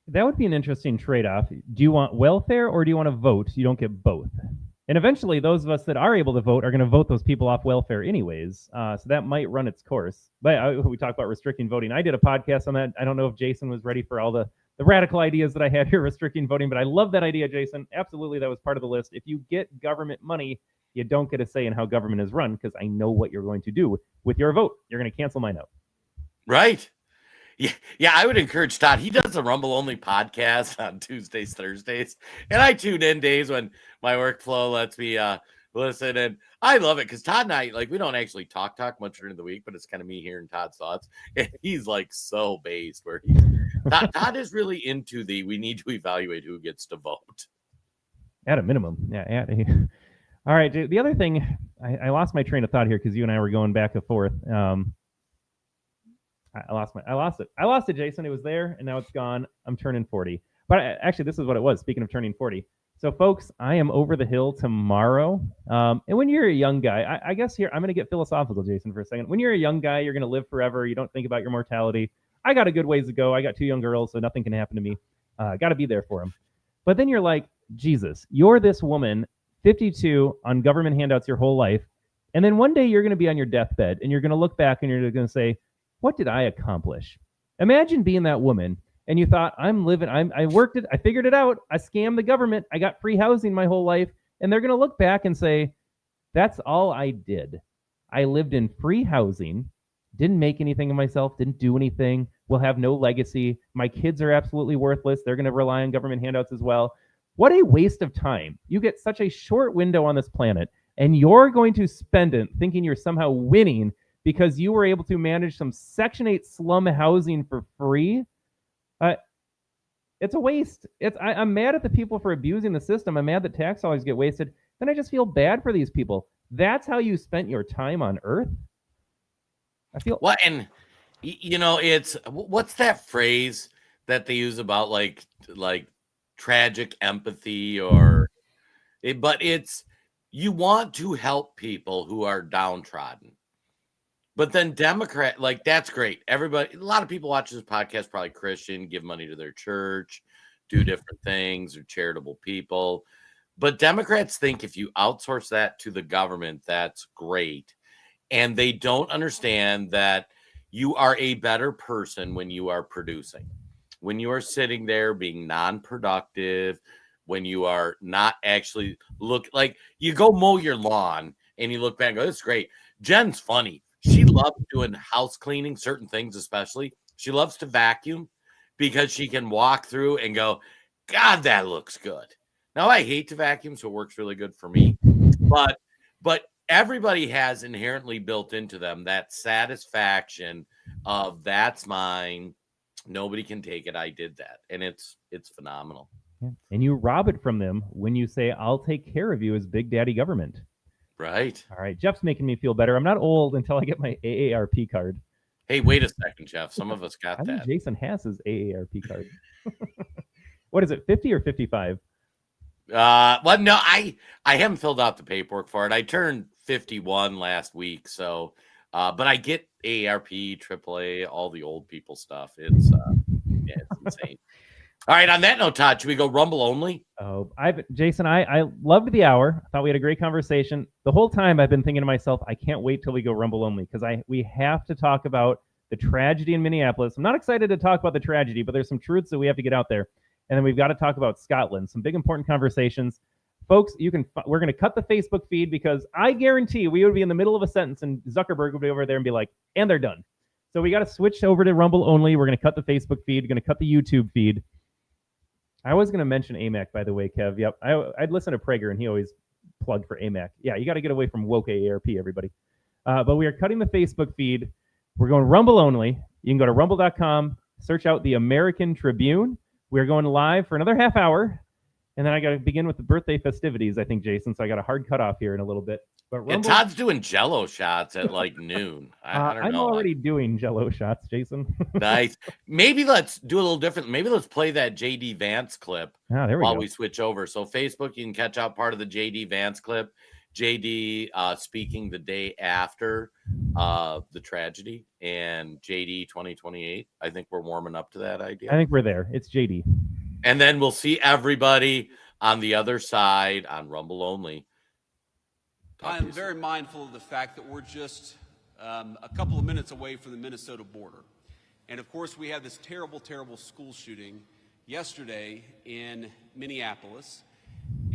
That would be an interesting trade-off. Do you want welfare or do you want to vote? You don't get both. And eventually, those of us that are able to vote are going to vote those people off welfare anyways. So that might run its course. But we talk about restricting voting. I did a podcast on that. I don't know if Jason was ready for all the radical ideas that I had here restricting voting, but I love that idea, Jason. Absolutely, that was part of the list. If you get government money, you don't get a say in how government is run, because I know what you're going to do with your vote. You're going to cancel mine out. Right. Yeah, I would encourage Todd. He does a Rumble only podcast on Tuesdays, Thursdays, and I tune in days when my workflow lets me listen, and I love it because Todd and I, like, we don't actually talk much during the week, but it's kind of me hearing Todd's thoughts, and he's like so based where Todd is really into we need to evaluate who gets to vote at a minimum. Yeah. All right. The other thing, I lost my train of thought here because you and I were going back and forth. I lost it, Jason. It was there, and now it's gone. I'm turning 40. But actually, this is what it was. Speaking of turning 40. So, folks, I am over the hill tomorrow. And when you're a young guy, I guess here, I'm going to get philosophical, Jason, for a second. When you're a young guy, you're going to live forever. You don't think about your mortality. I got a good ways to go. I got 2 young girls, so nothing can happen to me. Got to be there for them. But then you're like, Jesus, you're this woman, 52, on government handouts your whole life. And then one day you're going to be on your deathbed, and you're going to look back, and you're going to say, what did I accomplish? Imagine being that woman and you thought, I worked it, I figured it out, I scammed the government, I got free housing my whole life, and they're going to look back and say, that's all I did. I lived in free housing, didn't make anything of myself, didn't do anything, will have no legacy, my kids are absolutely worthless, they're going to rely on government handouts as well. What a waste of time. You get such a short window on this planet, and you're going to spend it thinking you're somehow winning because you were able to manage some Section 8 slum housing for free. It's a waste. I'm mad at the people for abusing the system. I'm mad that tax dollars get wasted. Then I just feel bad for these people. That's how you spent your time on Earth? I feel Well, and it's what's that phrase that they use about like tragic empathy but it's you want to help people who are downtrodden. But then Democrat, like that's great. Everybody, a lot of people watch this podcast, probably Christian, give money to their church, do different things, or charitable people. But Democrats think if you outsource that to the government, that's great. And they don't understand that you are a better person when you are producing, when you are sitting there being non-productive, when you are not actually like you go mow your lawn and you look back and go, this is great. Jen's funny. She loves doing house cleaning, certain things especially. She loves to vacuum because she can walk through and go, God, that looks good. Now I hate to vacuum, so it works really good for me. But everybody has inherently built into them that satisfaction of that's mine. Nobody can take it. I did that. And it's phenomenal. Yeah. And you rob it from them when you say, I'll take care of you as Big Daddy Government. Right. All right. Jeff's making me feel better. I'm not old until I get my AARP card. Hey, wait a second, Jeff. Some of us got I that. think Jason has his AARP card. What is it, 50 or 55? Well, no, I haven't filled out the paperwork for it. I turned 51 last week, so but I get AARP, AAA, all the old people stuff. It's insane. All right, on that note, Todd, should we go Rumble only? Oh, Jason, I loved the hour. I thought we had a great conversation. The whole time I've been thinking to myself, I can't wait till we go Rumble only because we have to talk about the tragedy in Minneapolis. I'm not excited to talk about the tragedy, but there's some truths that we have to get out there. And then we've got to talk about Scotland, some big important conversations. Folks, we're going to cut the Facebook feed because I guarantee we would be in the middle of a sentence and Zuckerberg would be over there and be like, and they're done. So we got to switch over to Rumble only. We're going to cut the Facebook feed. We're going to cut the YouTube feed. I was going to mention AMAC, by the way, Kev. Yep. I'd listen to Prager, and he always plugged for AMAC. Yeah, you got to get away from woke AARP, everybody. But we are cutting the Facebook feed. We're going Rumble only. You can go to rumble.com, search out the American Tribune. We're going live for another half hour, and then I got to begin with the birthday festivities, I think, Jason, so I got a hard cutoff here in a little bit. But Rumble, and Todd's doing Jello shots at like noon. I don't know. I'm already doing Jello shots, Jason. Nice. Maybe let's do a little different. Maybe let's play that JD Vance clip while we switch over. So Facebook, you can catch out part of the JD Vance clip. JD speaking the day after the tragedy, and JD 2028. I think we're warming up to that idea. I think we're there. It's JD. And then we'll see everybody on the other side on Rumble only. I am very mindful of the fact that we're just a couple of minutes away from the Minnesota border. And of course, we had this terrible, terrible school shooting yesterday in Minneapolis.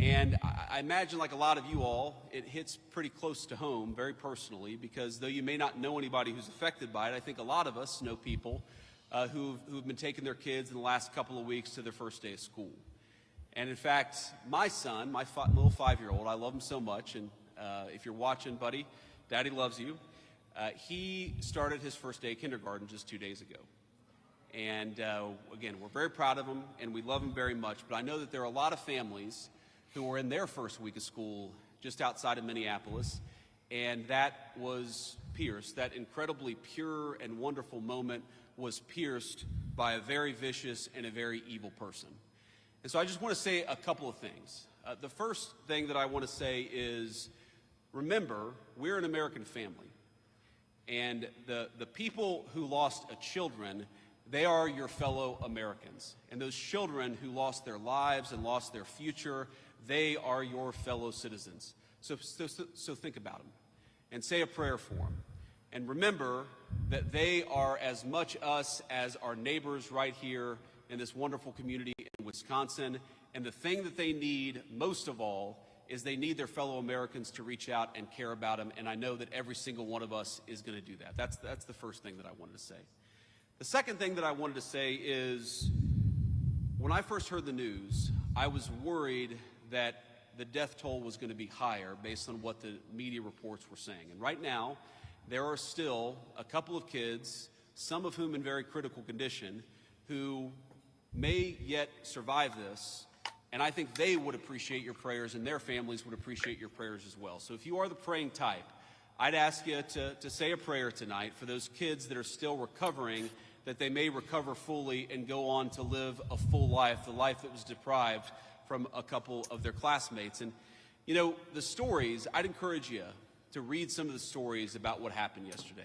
And I imagine, like a lot of you all, it hits pretty close to home, very personally, because though you may not know anybody who's affected by it, I think a lot of us know people who've been taking their kids in the last couple of weeks to their first day of school. And in fact, my son, my little 5-year-old, I love him so much, and if you're watching, buddy, Daddy loves you. He started his first day of kindergarten just 2 days ago. And again, we're very proud of him, and we love him very much. But I know that there are a lot of families who were in their first week of school just outside of Minneapolis, and that was pierced. That incredibly pure and wonderful moment was pierced by a very vicious and a very evil person. And so I just want to say a couple of things. The first thing that I want to say is, remember, we're an American family. And the people who lost children, they are your fellow Americans. And those children who lost their lives and lost their future, they are your fellow citizens. So think about them and say a prayer for them. And remember that they are as much us as our neighbors right here in this wonderful community in Wisconsin. And the thing that they need most of all is they need their fellow Americans to reach out and care about them. And I know that every single one of us is going to do that. That's the first thing that I wanted to say. The second thing that I wanted to say is, when I first heard the news, I was worried that the death toll was going to be higher based on what the media reports were saying. And right now, there are still a couple of kids, some of whom in very critical condition, who may yet survive this, And I think they would appreciate your prayers, and their families would appreciate your prayers as well. So if you are the praying type, I'd ask you to say a prayer tonight for those kids that are still recovering, that they may recover fully and go on to live a full life, the life that was deprived from a couple of their classmates. And, you know, the stories, I'd encourage you to read some of the stories about what happened yesterday,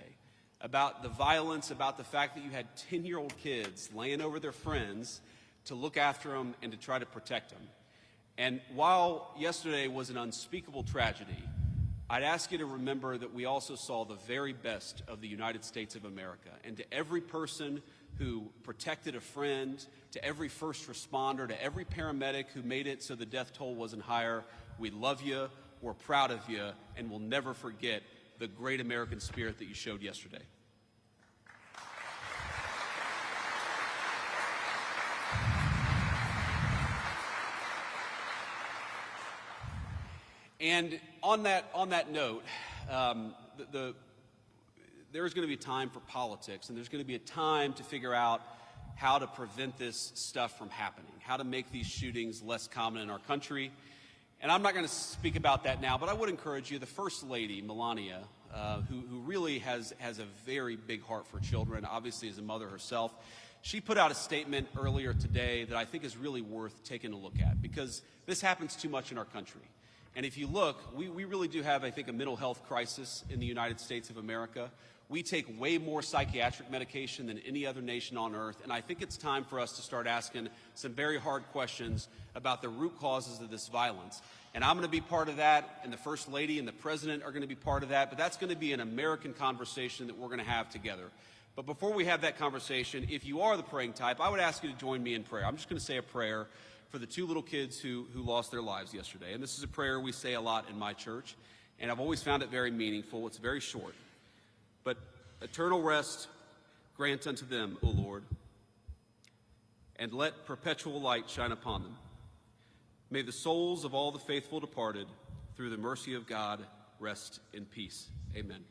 about the violence, about the fact that you had 10-year-old kids laying over their friends to look after them and to try to protect them. And while yesterday was an unspeakable tragedy, I'd ask you to remember that we also saw the very best of the United States of America. And to every person who protected a friend, to every first responder, to every paramedic who made it so the death toll wasn't higher, we love you, we're proud of you, and we'll never forget the great American spirit that you showed yesterday. And on that note, there's going to be time for politics, and there's going to be a time to figure out how to prevent this stuff from happening, how to make these shootings less common in our country. And I'm not going to speak about that now, but I would encourage you, the First Lady, Melania, who really has a very big heart for children, obviously as a mother herself, she put out a statement earlier today that I think is really worth taking a look at, because this happens too much in our country. And if you look, we really do have, I think, a mental health crisis in the United States of America. We take way more psychiatric medication than any other nation on earth, and I think it's time for us to start asking some very hard questions about the root causes of this violence. And I'm going to be part of that, and the First Lady and the President are going to be part of that, but that's going to be an American conversation that we're going to have together. But before we have that conversation, if you are the praying type, I would ask you to join me in prayer. I'm just going to say a prayer for the two little kids who lost their lives yesterday. And this is a prayer we say a lot in my church, and I've always found it very meaningful. It's very short. But eternal rest grant unto them, O Lord, and let perpetual light shine upon them. May the souls of all the faithful departed, through the mercy of God, rest in peace. Amen.